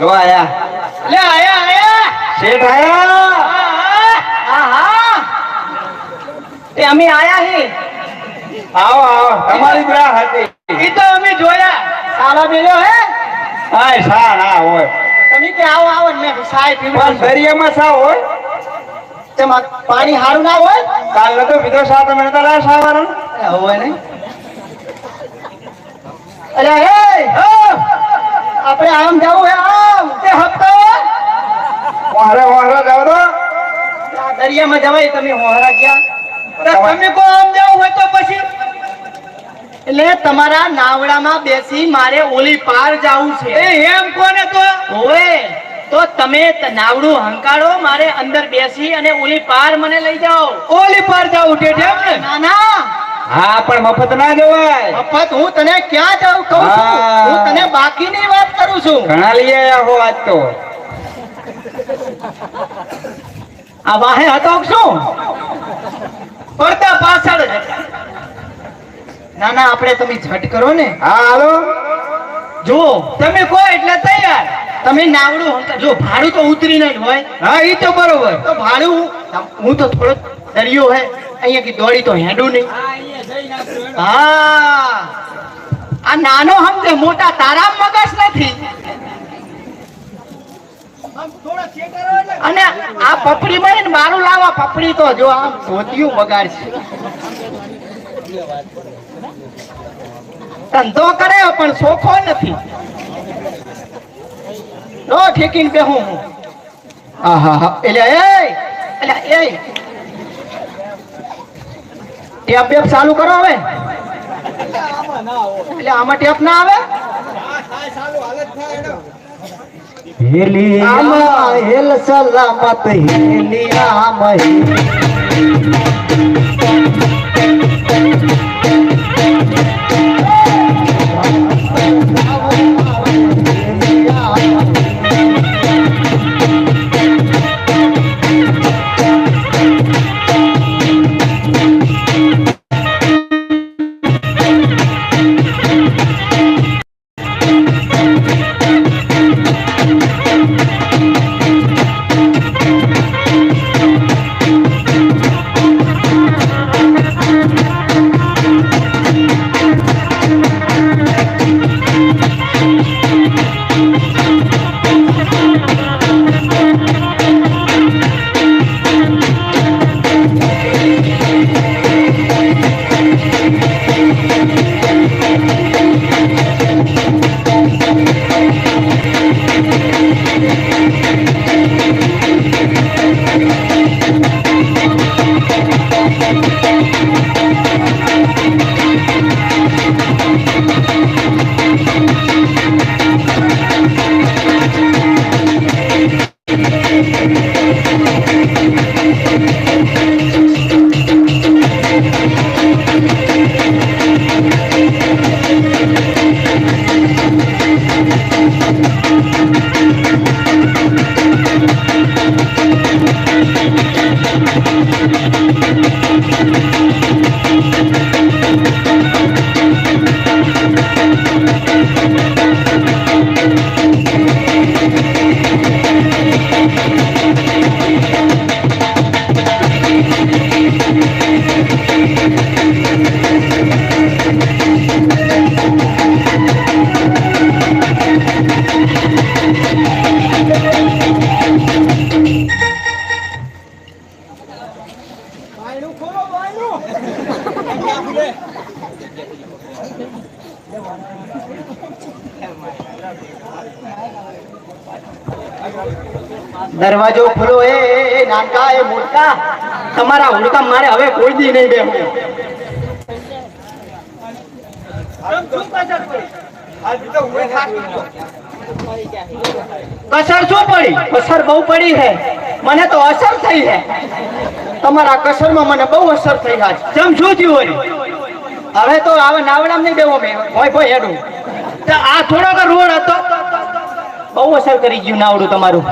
જો આયા લે આયા આયા. શેઠ આયા. હા. એ અમે આયા હે. આવો આવો, તમારી જ રાહ હતી. ઈ તો અમે જોયા. સાલા બેલ્યો હે. હાય સા ના હોય, તમે કે આવો આવો ને મેં સાય પણ પીવું. દરિયામાં સા હોય. તેમાં પાણી હારું ના હોય? કાલ નતો પીધો સા તમે નતા રાહ સા વાળો. હોય ને. અરે એ આપણે આમ જાવું હે આમ તે હપ્તો વારે વારે જાવ તો આ દરિયામાં જવાય. તમે હોહરા ગયા તો તમે કો આમ જાવું હોય તો પછી એટલે તમારા નાવડામાં બેસી મારે ઓલી પાર જાવું છે. એ એમ કોને તો ઓએ તો તમે નાવડું હંકાળો, મારે અંદર બેસી અને ઓલી પાર મને લઈ જાઓ. ઓલી પાર જાવું ઠેઠ એમ ને? ના ના હા પણ મફત ના જવાય. મફત હું તને ક્યાં જાઉં કહું છું. હા. હું તને બાકીની વાત કરું છું. ઘણા લઈ આયા હો આજ તો. આ વાહે હતો કે શું? પડતા પાછળ જ હતા. ના ના આપણે તમે ઝટ કરો ને. હા હાલો. જો તમે કહો એટલે તૈયાર. તમે નાવડું જો ભાડું તો ઉતરીને જ હોય. હા ઈ તો બરોબર. તો ભાડું હું તો થોડો દરિયો હે અહીંયા કી દોડી તો હેડું નહીં. હા આ નાનો સમજે, મોટા તારા મગજ નથી. અને આ પપડી મળે ને મારું લાવા પપડી તો જો આમ ધોતિયું બગાડશે. ધંધો કરે પણ સોખો નથી. નો ઠેકીને બેહું હું. આહા એટલે એ ટેપ બેપ ચાલુ કરો હવે. એટલે આમાં ટેપ ના આવે. હેલિયામાં હેલ સલામત હેલિયામાં દરવાજો ખુલ્લો એ નાનકા એ મોટા તમારા હુડકા મારે હવે કોઈ દી નહીં બેહું. કસર શું પડી? કસર બહુ પડી છે, મને તો અસર થઈ છે. તમારા કસરમાં મને બહુ અસર થઈ છે. જેમ શું થયું હોય? હવે તો આવે નાવડામ નહીં દેવો મેં ભોય ભોય હેડું. આ થોડોક રોડ હતો, બહુ અસર કરી ગયું નાવડું તમારું.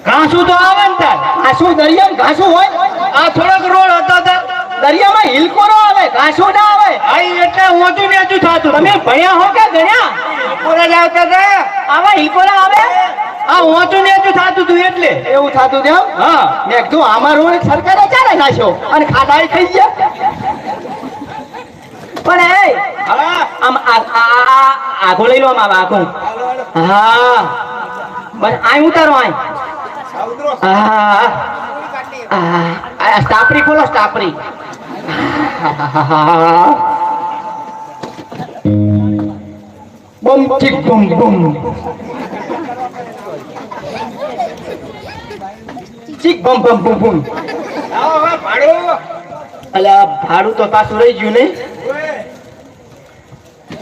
ઘાસું તો આવે ને તાર. ઘાસું દરિયામાં ઘાસું હોય? આ થોડોક રોડ હતો તાર દરિયામાં હિલકોરો આવે, ઘાસું ના આવે. આઈ એટલે ઊંચું નીચું થાતું. તમે ભણ્યા હો કે ગણ્યા? હિલકોરા જ આવતા હતા. આવા હિલકોરા આવે? આ ઊંચું નીચું થાતું તું એટલે એવું થાતું તેમ? હા. મેં કીધું આમાં રોડ સરકારે ચાલે નાખ્યો અને ખાડાઈ થઈ ગયા. પણ એ આમ આખું લઈ લો, આમ આખું. હા બસ આય ઉતારો આય. હા સ્ટાપરી ખોલો, સ્ટાપરી. બમ ચીક બમ બમ ચીક બમ બમ બમ બમ. અલ્યા ભાડું તો પાછું રહી ગયું નહીં.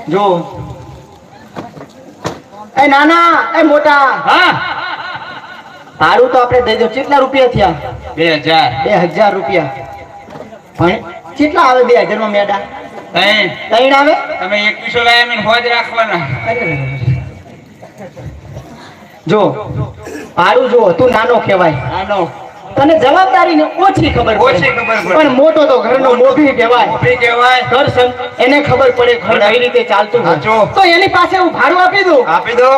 જો એ નાના એ મોટા. હા ભાડું તો આપણે દઈ દો. કેટલા રૂપિયા થયા? 2000. 2000 રૂપિયા. પણ કેટલા આવે 2000 માં મેડા? ત્રણ આવે. તમે 2100 લાયા મને હોજ રાખવાના. જો ભાડું જો તું નાનો કહેવાય. નાનો તને જવાબદારી ને ઓછી ખબર પડે, પણ મોટો તો ઘરનો મોભી કહેવાય. ઘર એને ખબર પડે ઘર કઈ રીતે ચાલતું હોય. તો એની પાસે હું ભાડું આપી દો.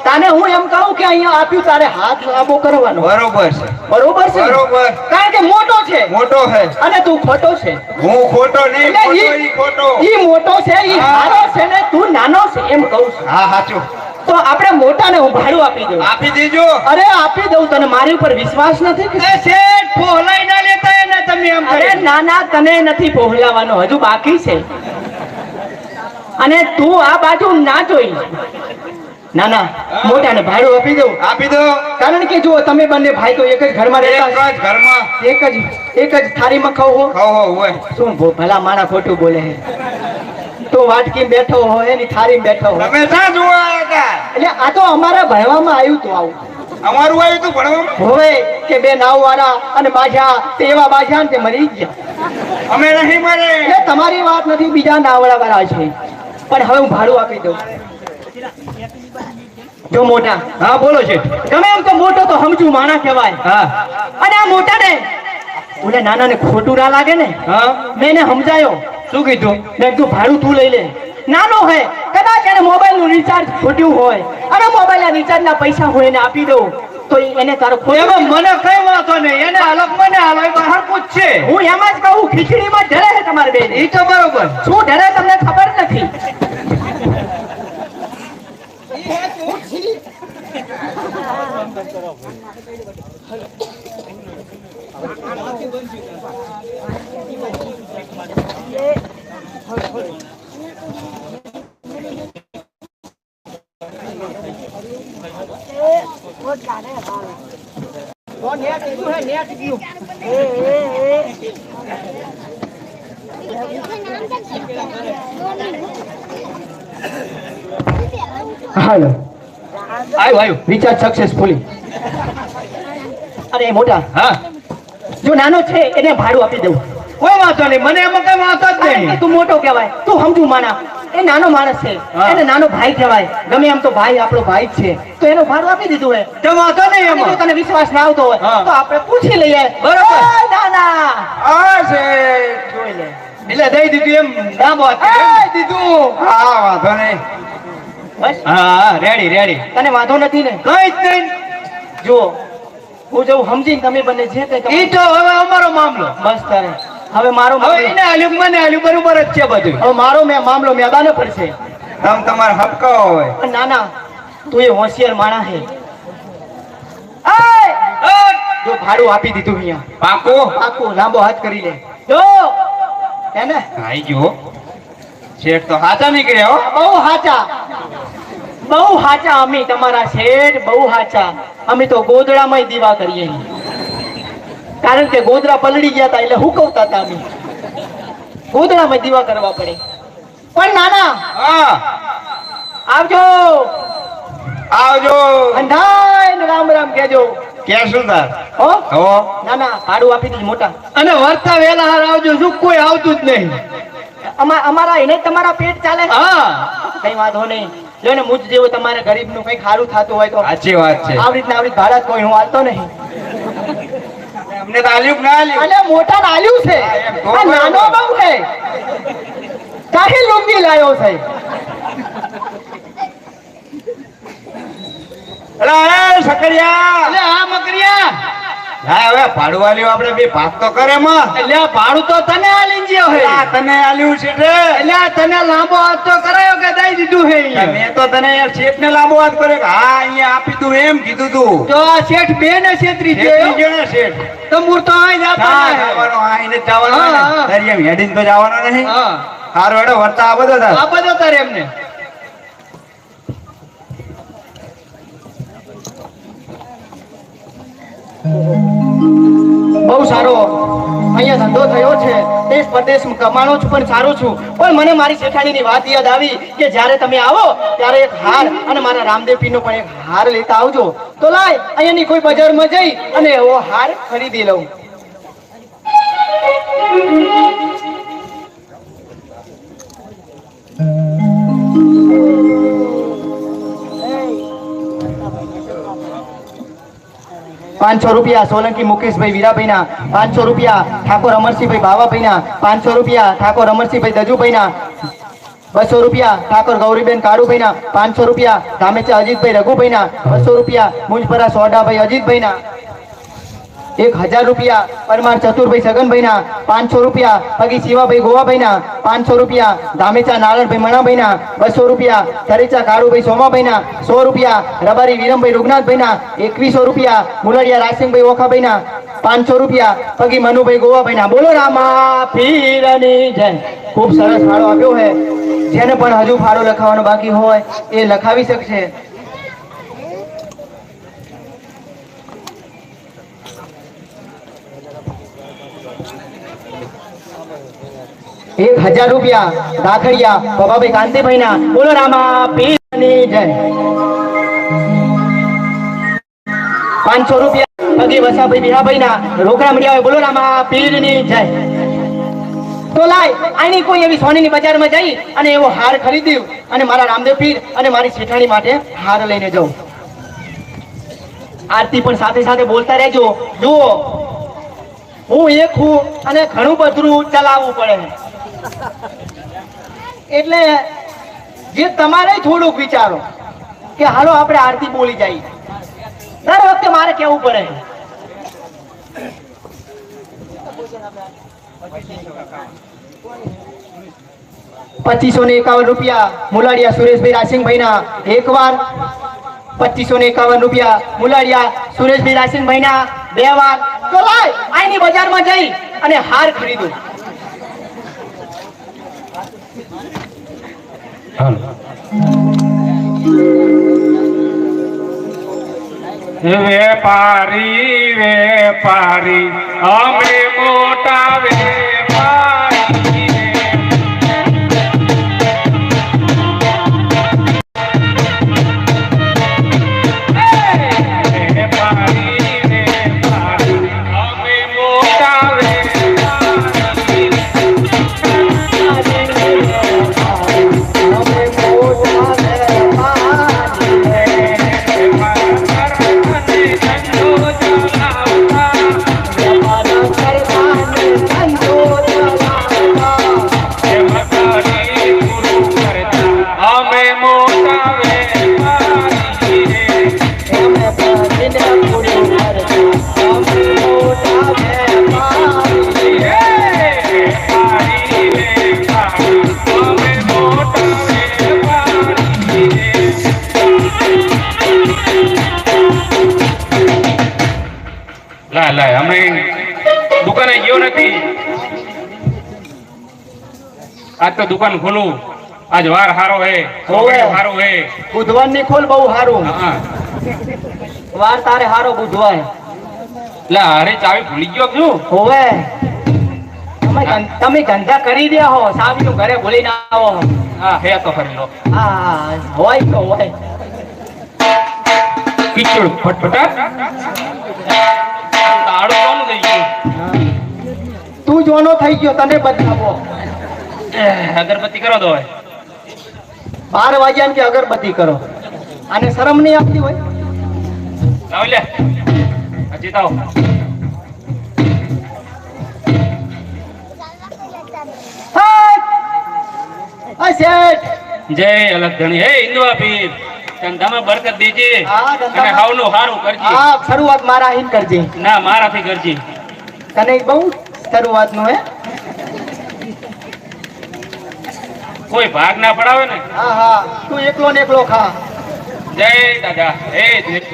તાને હું એમ કહું કે અહીંયા આપ્યું તારે હાથ લાંબો કરવાનો. બરોબર છે. કારણ કે મોટો છે અને તું ખોટો છે. હું ખોટો નહીં, ઈ મોટો છે, ઈ સારો છે ને તું નાનો છે એમ કહું છું. હા સાચું. તો આપણે મોટાને હું ભાડું આપી દઉં. આપી દેજો. અરે આપી દઉં. તને મારી ઉપર વિશ્વાસ નથી? શેઠ પહોલાઈ ના લેતા એને તમે એમ. અરે ના તને નથી પહોલાવાનો, હજુ બાકી છે. અને તું આ બાજુ ના જોઈ. ના મોટાને ભાડું આપી દો. કારણ કે જો તમે બંને ભાઈ તો એક જ ઘરમાં રહેતા, એક જ થાળીમાં ખાવ શું ભલા માણા ખોટું બોલે છે. તો વાટકી બેઠો હોય એની થાળી બેઠો હોય. તમે ક્યાં જોવા હતા? એટલે આ તો અમારા ભણવામાં આવ્યું તો આવું. અમારું આવ્યું તો ભણવામાં હોય કે બે નાવ વાળા અને બાજા તે એવા બાજા ને તે મરી ગયા. અમે નહીં મરે. એટલે તમારી વાત નથી, બીજા નાવડા વાળા છે. પણ હવે હું ભાડું આપી દઉં. જો મોટા. હા બોલો છે. તમે એમ તો મોટો તો સમજુ માણા કહેવાય. હા અને આ મોટા ને ઓલે નાના ને ખોટું ના લાગે ને. હા મેં એને સમજાયો. શું કીધું? મેં તું ભાડું તું લઈ લે. નાનો હે, કદાચ એને મોબાઈલ નું રિચાર્જ ખોટ્યું હોય અને મોબાઈલ ના રિચાર્જ ના પૈસા હું એને આપી દઉં તો એને તારો ખોટું. મને કઈ વાતો નહીં, એને અલગ મને અલગ હરકું છે. હું એમ જ કહું ખીચડીમાં ઢરે છે તમારે બેન. એ તો બરોબર. શું ઢરે તમને ખબર નથી. હાલો આવ્યું રિચાર્જ સક્સેસફુલી. અરે મોટા, હા જો નાનો છે એને ભાડું આપી દઉં. કોઈ વાંધો નહીં, મને એમાં કઈ વાંધો જ કારણ કે નહીં. તું મોટો કહેવાય, તું સમજુ માના. એ નાનો માણસ છે, હા. એને નાનો ભાઈ કહેવાય. ગમે એમ તો ભાઈ આપણો ભાઈ જ છે, તો એનું ભાડું આપી દીધું હોય. તો વાંધો નહીં અને જો એમાં. તને વિશ્વાસ ના આવતો હોય હા. તો આપણે પૂછી લઈએ. બરોબર. ઓય નાના, હા છે જોઈ લે. એટલે દઈ દીધું એમ ના વાત એ દીધું. હા વાંધો નહીં. બસ હા રેડી રેડી. તને વાંધો નથી ને? કઈ જ નહીં. જો હું જવું સમજીને તમે બંને જે કઈ ઈ તો હવે અમારો મામલો. બસ તારે હવે મારો હવે મામલો- એને આલ્યું મને આલ્યું બરોબર જ છે બધું. હવે મારો મામલો મેદાને પડશે. તમ તમારે હપકાવો હોય. પણ નાના, તું એ હોશિયાર માણસ છે. જો ભાડું આપી દીધું અહીંયા, પાકો પાકું લાંબો હાથ કરી લે. જો એને આઈ ગયો. શેઠ તો હાચા નીકળ્યા હો. બહુ હાચા, બહુ હાચા અમે તમારા શેઠ, બહુ હાચા. અમે તો ગોદડામાં દીવા કરીએ છીએ. કારણ કે ગોદડા પલળી ગયા હતા એટલે હુકવતા હતા અમે. ગોદડામાં દીવા કરવા પડે. પણ નાના હા આવજો, આવજો. અંધાય ને રામ રામ કહેજો. કે શું તાર હો હો. નાના ભાડું આપી દીધું મોટા. અને વર્તા વેલા હાર આવજો. શું કોઈ આવતું જ નહીં. અમારા એને તમારા પેટ ચાલે. હા કઈ વાંધો નહીં. જો ને મુજ જેવો તમારે ગરીબ નું કઈ ખારું થતું હોય તો સાચી વાત છે. આવી રીતના ભાડા જ કોઈ હું હાલતો નહીં. અમને તો આલ્યું કે ના આલ્યું? અને મોટા નાલ્યું છે, એમ તો આ નાનો બહુ છે. કાહી લુંગી લાયો છે. અરે એ સકરિયા. અલે આ મકરિયા, હા હવે ભાડું આલ્યું આપણે બે ભાગ તો કરે માં. એટલે આ ભાડું તો તને આલી ગયો હે. આ તને આલ્યું છે રે. એટલે આ તને લાંબો હાથ તો કરાયો કે દઈ દીધું હે અહીંયા? મેં તો તને યાર શેઠ ને લાંબો વાત કર્યો કે હા અહીંયા આપી તું એમ કીધું તું. તો આ શેઠ બે ને છેતરી શેઠ ગયો. ને શેઠ. તો મૂળ તો અહીં જ હા, આપવાના હે. જવાનો, હા, એને જ જવાનો હા, ને. હા. દરિયામાં હેડીને તો જવાનો નહીં. હા, હારું હેડો વર્તા આ બધો થાય. આ બધો તારે એમને. બહુ સારો અહીંયા ધંધો થયો છે. દેશ પરદેશમાં કમાણો છું પણ સારું છું. પણ મને મારી શેઠાણીની વાત યાદ આવી કે જ્યારે તમે આવો ત્યારે એક હાર અને મારા રામદેવ પીરનો પણ એક હાર લેતા આવજો. તો લાય અહીંયાની કોઈ બજારમાં જઈ અને એવો હાર ખરીદી લઉં. ₹500 સોલંકી મુકેશભાઈ વીરાભાઈના, ₹500 ઠાકોર અમરસિંહભાઈ બાવાભાઈના, ₹500 ઠાકોર અમરસિંહભાઈ દજુભાઈના, ₹200 ઠાકોર ગૌરીબેન કાળુભાઈના, ₹500 ધામેચા અજીતભાઈ રઘુભાઈના, ₹200 મુંજપરા સોડાભાઈ અજીતભાઈના, ₹1000 પરમાર ચતુરભાઈ સગનભાઈના, ₹500 પગી શિવાભાઈ ગોવાભાઈના, ₹500 ધામેચા નારણભાઈ મણાભાઈના, ₹200 થરેચા કાળુભાઈ સોમાભાઈના, ₹100 રબારી વિરમભાઈ રૂગનાથભાઈના, ₹2100 મુલડિયા રાસિંગભાઈ ઓખાભાઈના, ₹500 પગી મનુભાઈ ગોવાભાઈના. બોલો રામા પીરની જય. ખૂબ સરસ ફાળો આપ્યો છે. જેને પણ હજુ ફાળો લખાવવાનો બાકી હોય એ લખાવી શકશે. ₹1000 દાખડિયા બાબાભાઈ કાંતિભાઈના. બોલો રામા પીરની જય. ₹500 પગી વસાભાઈ બિહાભાઈના રોકડા મળ્યા હોય. બોલો રામા પીરની જય. તો લાય આની કોઈ એવી સોનીની બજારમાં જઈ અને એવો હાર ખરીદ્યું અને મારા રામદેવ પીર અને મારી શેઠાણી માટે હાર લઈને જાઉં. આરતી પણ સાથે સાથે બોલતા રહેજો. જુઓ હું એક હું અને ઘણું બધું ચલાવવું પડે એટલે જે તમારે થોડુંક વિચારો કે હાલો આપણે આરતી બોલી જઈએ. દર વખતે મારે કેવું પડે. ₹2551 મુલાડિયા સુરેશભાઈ રાસિંગભાઈના એકવાર, ₹2551 મુલાડિયા સુરેશભાઈ રાસિંગભાઈના બે વાર. તો લાય આઈની બજારમાં જઈ અને હાર ખરીદું. વેપારી વેપારી અમે મોટા વેપારી વેપારી વેપારી અમે મોટા વેપારી અમે દુકાને ગયો નથી. આજ તો દુકાન ખોલું. આજ વાર હારો હે, હારો હે. બુધવાર ની ખોલ બહુ સારું. હા વાર તારે હારો બુધવાર. લા અરે ચાવી ભૂલી ગયો છું. હોવે તમે ધંધા કરી દે હો, સાવી નું ઘરે ભૂલી ના આવો. હા હે તો કરી લો. હા હોય તો હોય. કિચડ ફટફટા તાળું કોનું થઈ ગયું? તું જોનો થઈ ગયો, તને બદલાવો. અગરબત્તી કરો તો હોય. 12 વાગ્યા કે અગરબત્તી કરો. આને શરમ નહીં આપતી હોય? લાવ લે હજી તાવ. શેઠ જય અલગ ધણી. હે હિન્દુઆ પીર ધંધામાં બરકત દેજે હા, ધંધામાં. અને હાવનું હારું કરજે. હા શરૂઆત મારા હિન કરજે. ના મારાથી કરજે. તને બહુ શરૂઆત નું હે. કોઈ ભાગ ના પડાવે ને. હા હા તું એકલો ને એકલો ખા. જય દાદા. હે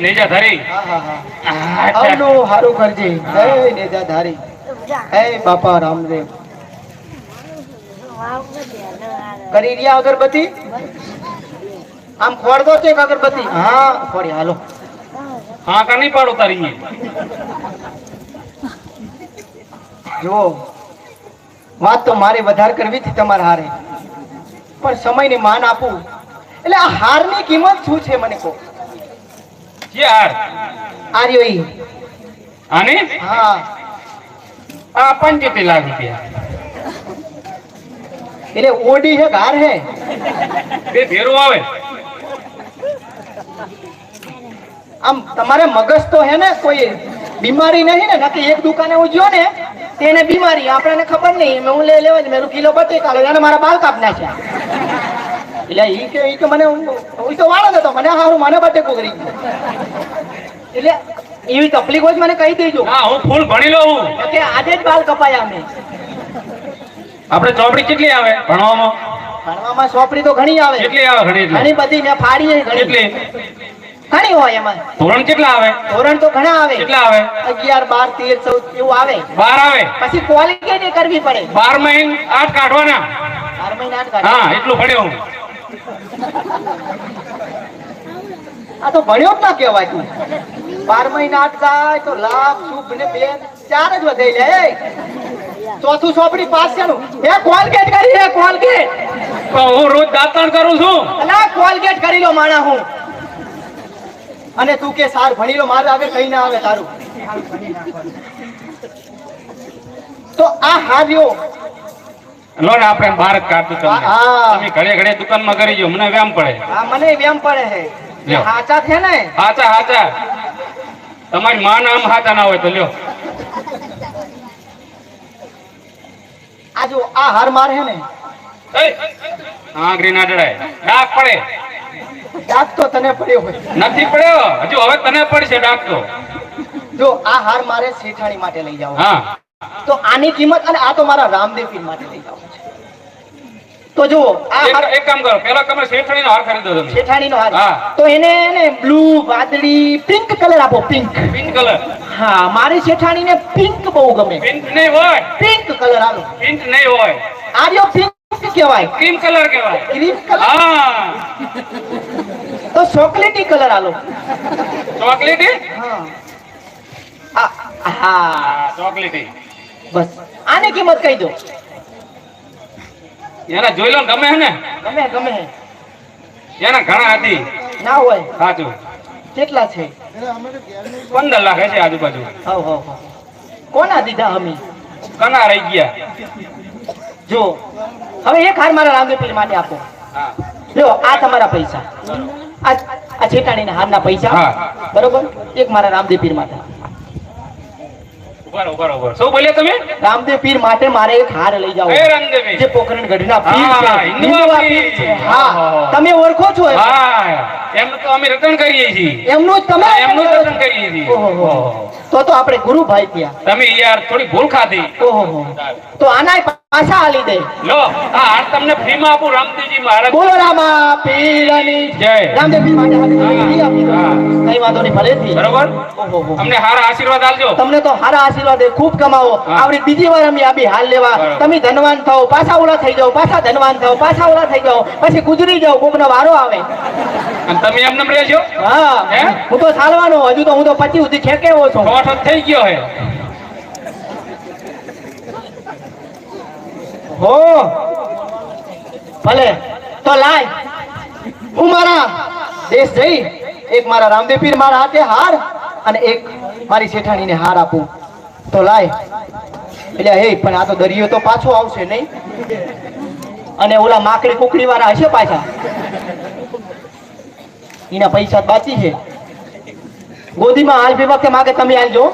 નેજા ધરી. હા હા હા આવનું હારું કરજે. જય નેજા ધારી. હે બાપા રામદેવ. કરી રહ્યા અગરબત્તી? આમ ખોડતો છે કે અગરબત્તી? હા ખોડી હાલો. હા કા નહીં પાડો તારી. જો વાત તો મારે વધારે કરવી હતી તમારે હારે, પણ સમયને માન આપું. એટલે આ હારની કિંમત શું છે મને કહો. જે હાર આ રહ્યો ઈ. આની હા આ 75 લાખ રૂપિયા. એટલે ઓડી હે ઘાર હે. બે ભેરું આવે. આમ તમારે મગજ તો હે ને, કોઈ બીમારી નહીં ને? નક્કી એક દુકાને હું ગયો ને તેને બીમારી, આપણને ખબર નહીં. હું લેવા જ મેરું કિલો બટે કાઢો એને મારા બાલ કાપ નાખ્યા. એટલે ઈ કે મને હું તો વાળો નતો, મને હારું મને બટેકો કરી ગયો. એટલે એવી તકલીફ હોય મને કહી દેજો. હા હું ફૂલ ભણી લઉં. કે આજે જ બાલ કપાયા અમે. આપણે ચોપડી કેટલી આવે ભણવામાં? ભણવામાં સોપડી તો ઘણી આવે. કેટલી આવે? ઘણી એટલે ઘણી બધી મેં ફાડી છે ઘણી. કેટલી? ઘણી હોય એમાં. ધોરણ કેટલા આવે? ધોરણ તો ઘણા આવે. કેટલા આવે? 11, 12, 13, 14 એવું આવે. 12 આવે. પછી ક્વોલિટી કરવી પડે. 12 મહિને 8 કાઢવાના. 12 મહિના જ કાઢે. હા એટલું ભણ્યો હું. આ તો ભણ્યો જ ના કહેવાય તું. 12 મહિના 8 જાય તો લાભ શુભ ને 2 4 જ વધે લે. ચોથું સોપડી પાસ છે નું. એ કોલગેટ કરી રે કોલગેટ. તો હું રોજ દાંતણ કરું છું. અલા કોલગેટ કરી લો માણા હું. અને તું કે સાર ભણી લો, મારે આગળ કઈ ના આવે તારું. તો આ હાર્યો લો ને આપણે બહાર જ કાઢતું તમને. હા. તમે ઘડે ઘડે દુકાનમાં કરી જો, મને વ્યામ પડે. આ મને વેમ પડે છે. લ્યો. હાચા છે ને? હાચા હાચા. તમારી માં નામ હાચા ના હોય તો લ્યો. આ જો આ હાર મારે છે ને, આંગળી ના ડળાય. ડાક પડે. દાગ તો તને પડ્યો હોય. નથી પડ્યો હજુ, હવે તને પડશે ડાક તો. જો આ હાર મારે શેઠાણી માટે લઈ જાવ. હા તો આની કિંમત, અને આ તો મારા રામદેવ પીર માટે લઈ જાવ છે. તો જો આ હાર એક કામ કરો, પેલા તમે શેઠાણી નો હાર ખરીદો તમે. શેઠાણી નો હાર. હા. તો એને બ્લુ, વાદળી, પિંક કલર આપો. પિંક. Pink colour. હા મારી શેઠાણી ને પિંક બહુ ગમે. પિંક નહીં હોય. પિંક કલર આલો. પિંક નહીં હોય. આ રહ્યો પિંક કહેવાય. ક્રીમ કલર કહેવાય. Cream colour. હા તો ચોકલેટી કલર આલો. ચોકલેટી હા હા ચોકલેટી બસ આની કિંમત કહી દો. એને જોઈ લો ને ગમે હે ને ગમે ગમે એના ઘણા હતી ના હોય સાચું કેટલા છે? 15 લાખ હશે આજુબાજુ. હાવ હાવ હાવ. કોના દીધા અમે? કના રહી ગયા. જો હવે એક હાર મારા રામદેવ પીર માટે આપો. હા લો આ તમારા પૈસા. આ છેટાણીના હારના પૈસા. હા. બરોબર. એક મારા રામદેવ પીર માટે. બરોબર શું બોલ્યા તમે? રામદેવ પીર માટે મારે એક હાર લઈ જાઓ. એ રામદેવી જે પોખરણ ગઢના પીર હા, છે. હિન્દુવા હિન્દુવા પીર છે. પીર. હા ઓહો. તમે ઓળખો છો એમ? હા એમનું તો અમે રટણ કરીએ છીએ. એમનું જ તમે એમનું જ રટણ કરીએ છીએ. ઓહો. ઓહો. તો આપણે ગુરુભાઈ થયા. તમે યાર થોડી ભૂલ ખાધી. ઓહો તો આનાય પાછા આલી દે. લો આ હાર તમને ફ્રીમાં આપું રામદેવજી મહારાજ. બોલો રામા પીરની જય. રામદેવ પીર માટે હાથ ફ્રી આપી દો. હા. કઈ વાંધો નહીં ભલેથી. બરોબર ઓહો અમને હારા આશીર્વાદ આલજો. તમને તો સારા આશીર્વાદ દે, ખૂબ કમાવો. હા. આવડી બીજી વાર અમે આવી હાલ લેવા. બરાબર. તમે ધનવાન થાઓ, પાછા ઓલા થઈ જાઓ, પાછા ધનવાન થાઓ, પાછા ઓલા થઈ જાઓ, પછી ગુજરી જાઓ, કોકનો વારો આવે. અને તમે એમને એમ રહેજો. હા હે? હું તો ચાલવાનો, હજુ તો હું તો 25 સુધી ખેકેવો છું. ઠોઠ થઈ ગયો હે. હો ભલે તો લાય હું મારા દેશ જઈ એક મારા રામદેવ પીર મારા હાથે હાર અને એક મારી શેઠાણીને હાર આપું. તો લાય. એટલે હે પણ આ તો દરિયો તો પાછો આવશે નહીં, અને ઓલા માકડી કુકડી વાળા હશે પાછા, એના પૈસા બાકી છે. ગોદીમાં હાલ બે વખતે માગે તમે હાલજો.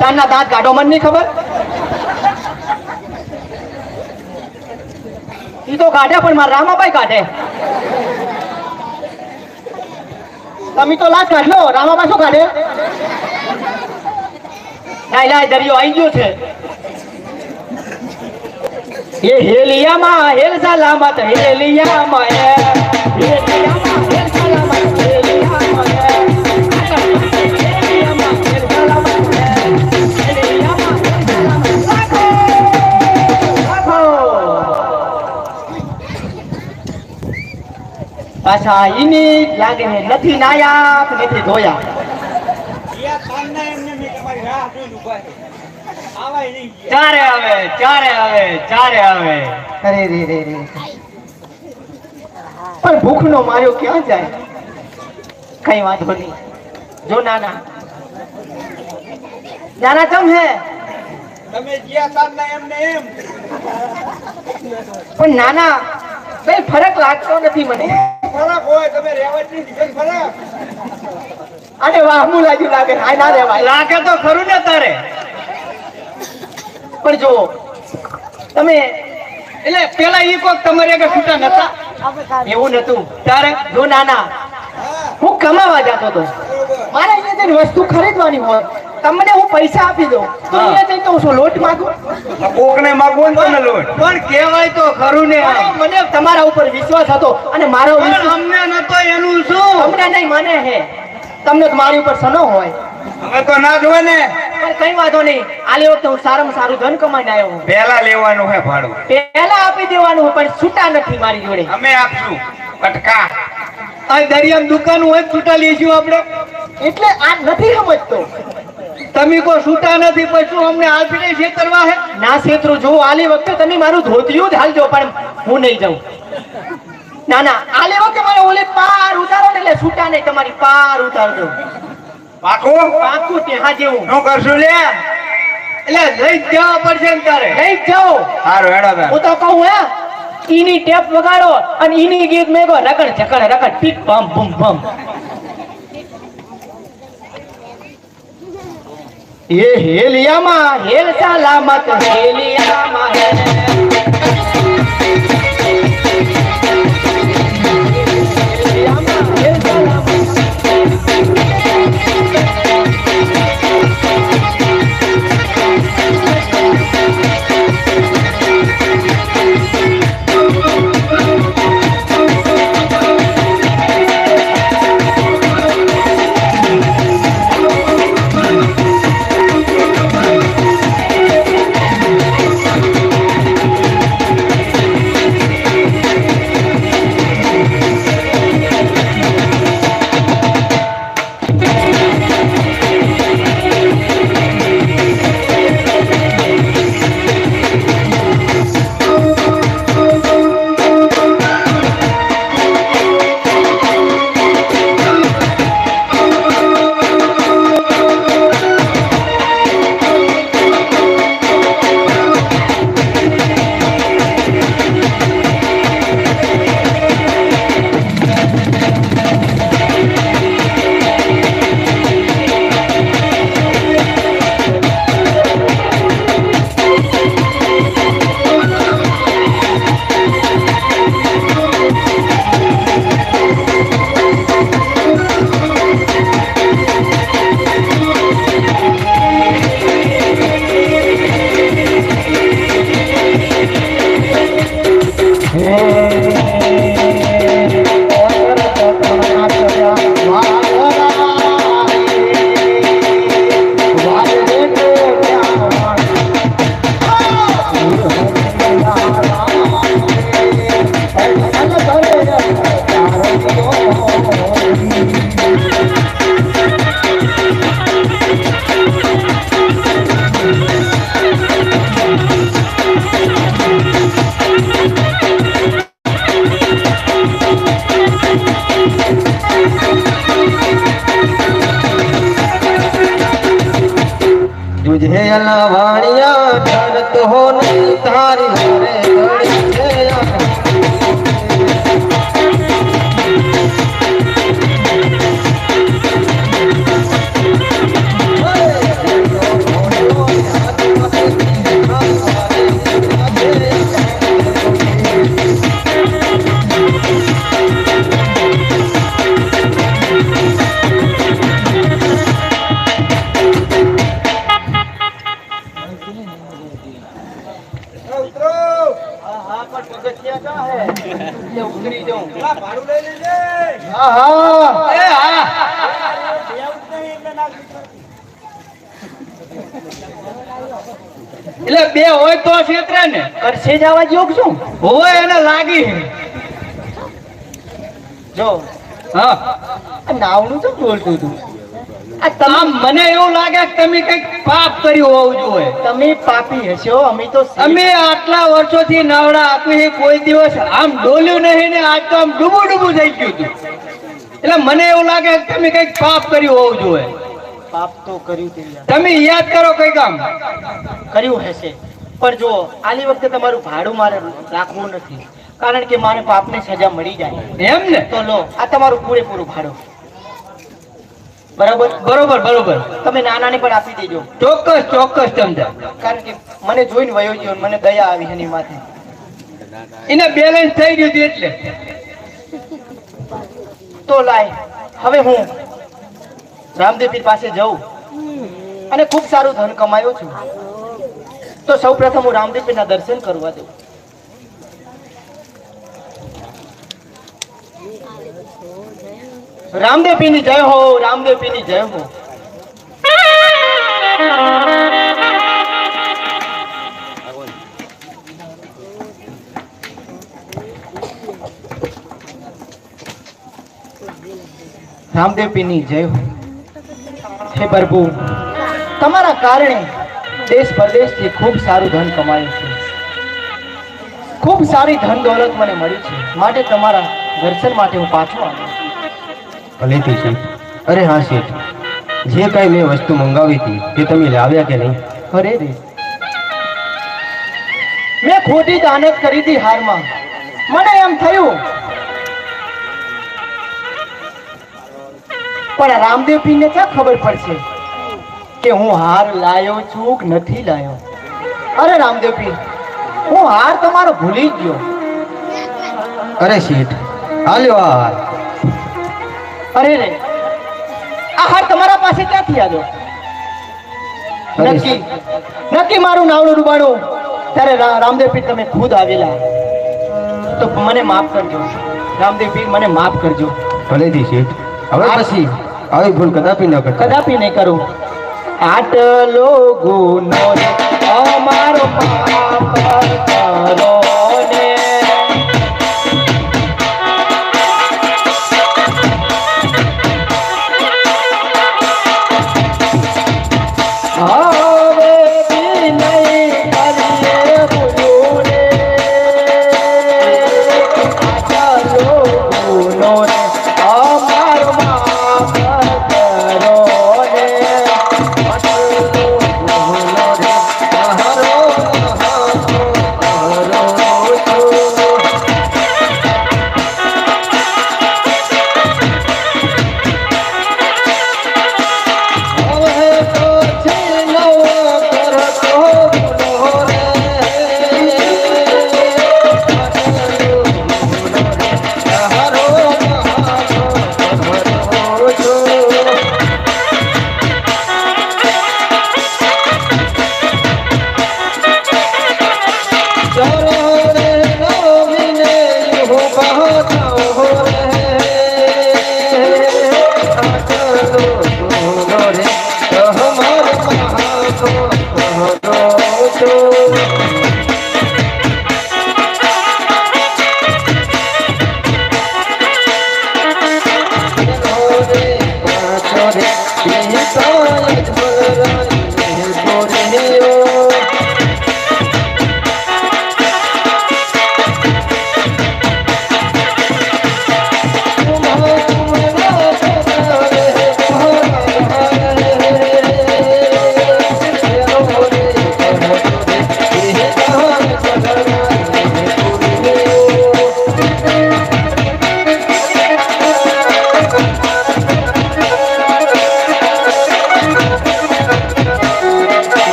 તારના દાંત કાઢો, મને નહીં ખબર. ઈ તો કાઢે પણ મારા રામાભાઈ કાઢે. તમે તો લાજ કાઢ લો, રામાભાઈ શું કાઢે? લાય લાય દરિયો આવી ગયો છે. એ હેલિયામાં હેલ સલામત, હેલિયામાં હેલિયામાં હેલ સલામત, હેલિયામાં હેલિયામાં હેલ સલામત, હેલિયામાં હેલ સલામત. રાખો રાખો. પાછા ઈની લાગે ને નથી નાયા કે નથી ધોયા. ચારે આવે ચારે આવે ચારે આવે. અરે રે રે રે. પણ ભૂખનો માર્યો ક્યાં જાય? કઈ વાંધો નહીં. જો નાના નાના ચમ હે તમે જ્યાં સાધના એમને એમ પણ નાના કઈ ફરક લાગતો નથી મને. ફરક હોય, તમે રહેવાથી નીકળ ફરક. અરે વાહ, હું લાગ્યું લાગે આ ના રેવાય. લાગે તો ખરું ને તારે. પણ જો તમે એટલે પેલા ઈ કોક તમારે આગળ છૂટા નતા. એવું નતું તારે. જો નાના હું કમાવા જતો હતો, મારે અહીંયા જઈને વસ્તુ ખરીદવાની હોય, તમને હું પૈસા આપી દઉં તો અહીંયા જઈને હું શું લોટ માંગુ? કોકને માગવો ને તમે લોટ. પણ કહેવાય તો ખરું ને. અરે, મને તમારા ઉપર વિશ્વાસ હતો અને મારો પણ વિશ્વાસ અમને નતો એનું શું. તમને નહીં મને હે. તમને તો મારી ઉપર સનો હોય. હવે તો ના જોવે ને. પણ કઈ વાંધો નહીં. આલી વખતે હું સારામાં સારું ધન કમાઈને આવ્યો હું. પહેલા લેવાનું હે ભાડું. પહેલા આપી દેવાનું પણ છૂટા નથી મારી જોડે. અમે આપશું કટકા. આ દરિયાની દુકાન હોય છૂટા લઈશું આપણે. એટલે આ નથી સમજતો. તમે કો છૂટા નથી પછી અમને આપીને છેતરવા હે. ના છેતરું. જો આલી વખતે તમે મારું ધોતિયું જ હાલજો પણ હું નહીં જાઉં. ના ના આલી વખતે મને ઓલી પાર ઉતારો ને એટલે છૂટા નહીં, તમારી પાર ઉતારજો. પાકું પાકું ત્યાં જેવું. શું કરશું લે? એટલે લઈ જ જવા પડશે ને તારે. લઈ જ જાઓ. સારું હેડો તાર. હું તો કહું હે, ઈની ટેપ વગાડો અને ઈની ગીત મેગો રગડ ઝકડ રગડ પીક બમ બમ બમ. એ હેલિયામાં હેલ સલામત, હેલિયામાં હેલિયામાં હેલ સલામત. જે અલાવાણિયા ડરત હો નહીં તારી હારે ઘડી જે ઉતરો હા પણ પગથિયા ક્યાં હે એટલે ઉતરી જાઉં પેલા ભાડું લઈ લેજે હા હા એ હા એટલે બે હોય તો ક્ષેત્ર ને કરશે જવા જોગ શું હોય એને લાગી જો હા આ નાવનું તો બોલતું તું આમ મને એવું લાગે કે તમે કઈક પાપ કર્યું હોવું જોઈએ તમે પાપી હશો અમે તો અમે આટલા વર્ષોથી નવડા આપી કોઈ દિવસ આમ ડોલ્યું નહીં ને આજ તો આમ ડૂબું ડૂબું થઈ ગયું હતું એટલે મને એવું લાગે કે તમે કઈક પાપ કર્યું હોવું જોઈએ પાપ તો કર્યું તે યાર. તમે યાદ કરો કઈ કામ કર્યું હશે પણ જો આલી વખતે તમારું ભાડું મારે રાખવું નથી કારણ કે મારે પાપને સજા મળી જાય એમ ને તો લો આ તમારું પૂરેપૂરું ભાડું બરાબર બરોબર બરોબર તમે નાનાને પણ આપી દેજો ચોક્કસ ચોક્કસ સમજા કારણ કે મને જોઈને વયો ગયો મને દયા આવી એની માથે એને બેલેન્સ થઈ ગયું હતું એટલે તો લાય હવે હું રામદેવ પીર પાસે જઉં અને ખૂબ સારું ધન કમાયો છું તો સૌ પ્રથમ હું રામદેવ પીરના દર્શન કરવા દઉં રામદેવ પીરની જય હો રામદેવ પીરની જય હો રામદેવ પીરની જય હો હે પ્રભુ તમારા કારણે દેશ પરદેશથી ખૂબ સારું ધન કમાયું છે ખૂબ સારી ધન દોલત મને મળી છે માટે તમારા દર્શન માટે હું પાછો આવ્યો ભલેથી શેઠ અરે હા શેઠ જે કાંઈ મેં વસ્તુ મંગાવી હતી તે તમે લાવ્યા કે નહીં અરે રે મેં ખોટી દાનત કરી હતી હારમાં મને એમ થયું પણ રામદેવ પીરને ક્યાં ખબર પડશે કે હું હાર લાયો છું કે નથી લાયો અરે રામદેવ પીર હું હાર તમારો ભૂલી જ ગયો અરે શેઠ હાલ્યો આ હાર અરે રે આ હાર તમારા પાસે ક્યાંથી આવ્યો અરે નક્કી નક્કી મારું નાવડું ડૂબાડું ત્યારે રામદેવ પીર તમે ખુદ આવેલા તો મને માફ કરજો રામદેવ પીર મને માફ કરજો ભલેથી શેઠ હવે પછી આવી ભૂલ કદાપી ન કરતા કદાપી નહીં કરું આટલો ગુનો રે અમારો પાપ કરો ને હવે બી નહીં કરીએ ભૂલું રે આટલો ગુનો રે અમારો માફ કરો ને આટલો ગુનો રે અમારો માફ કરો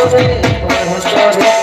રે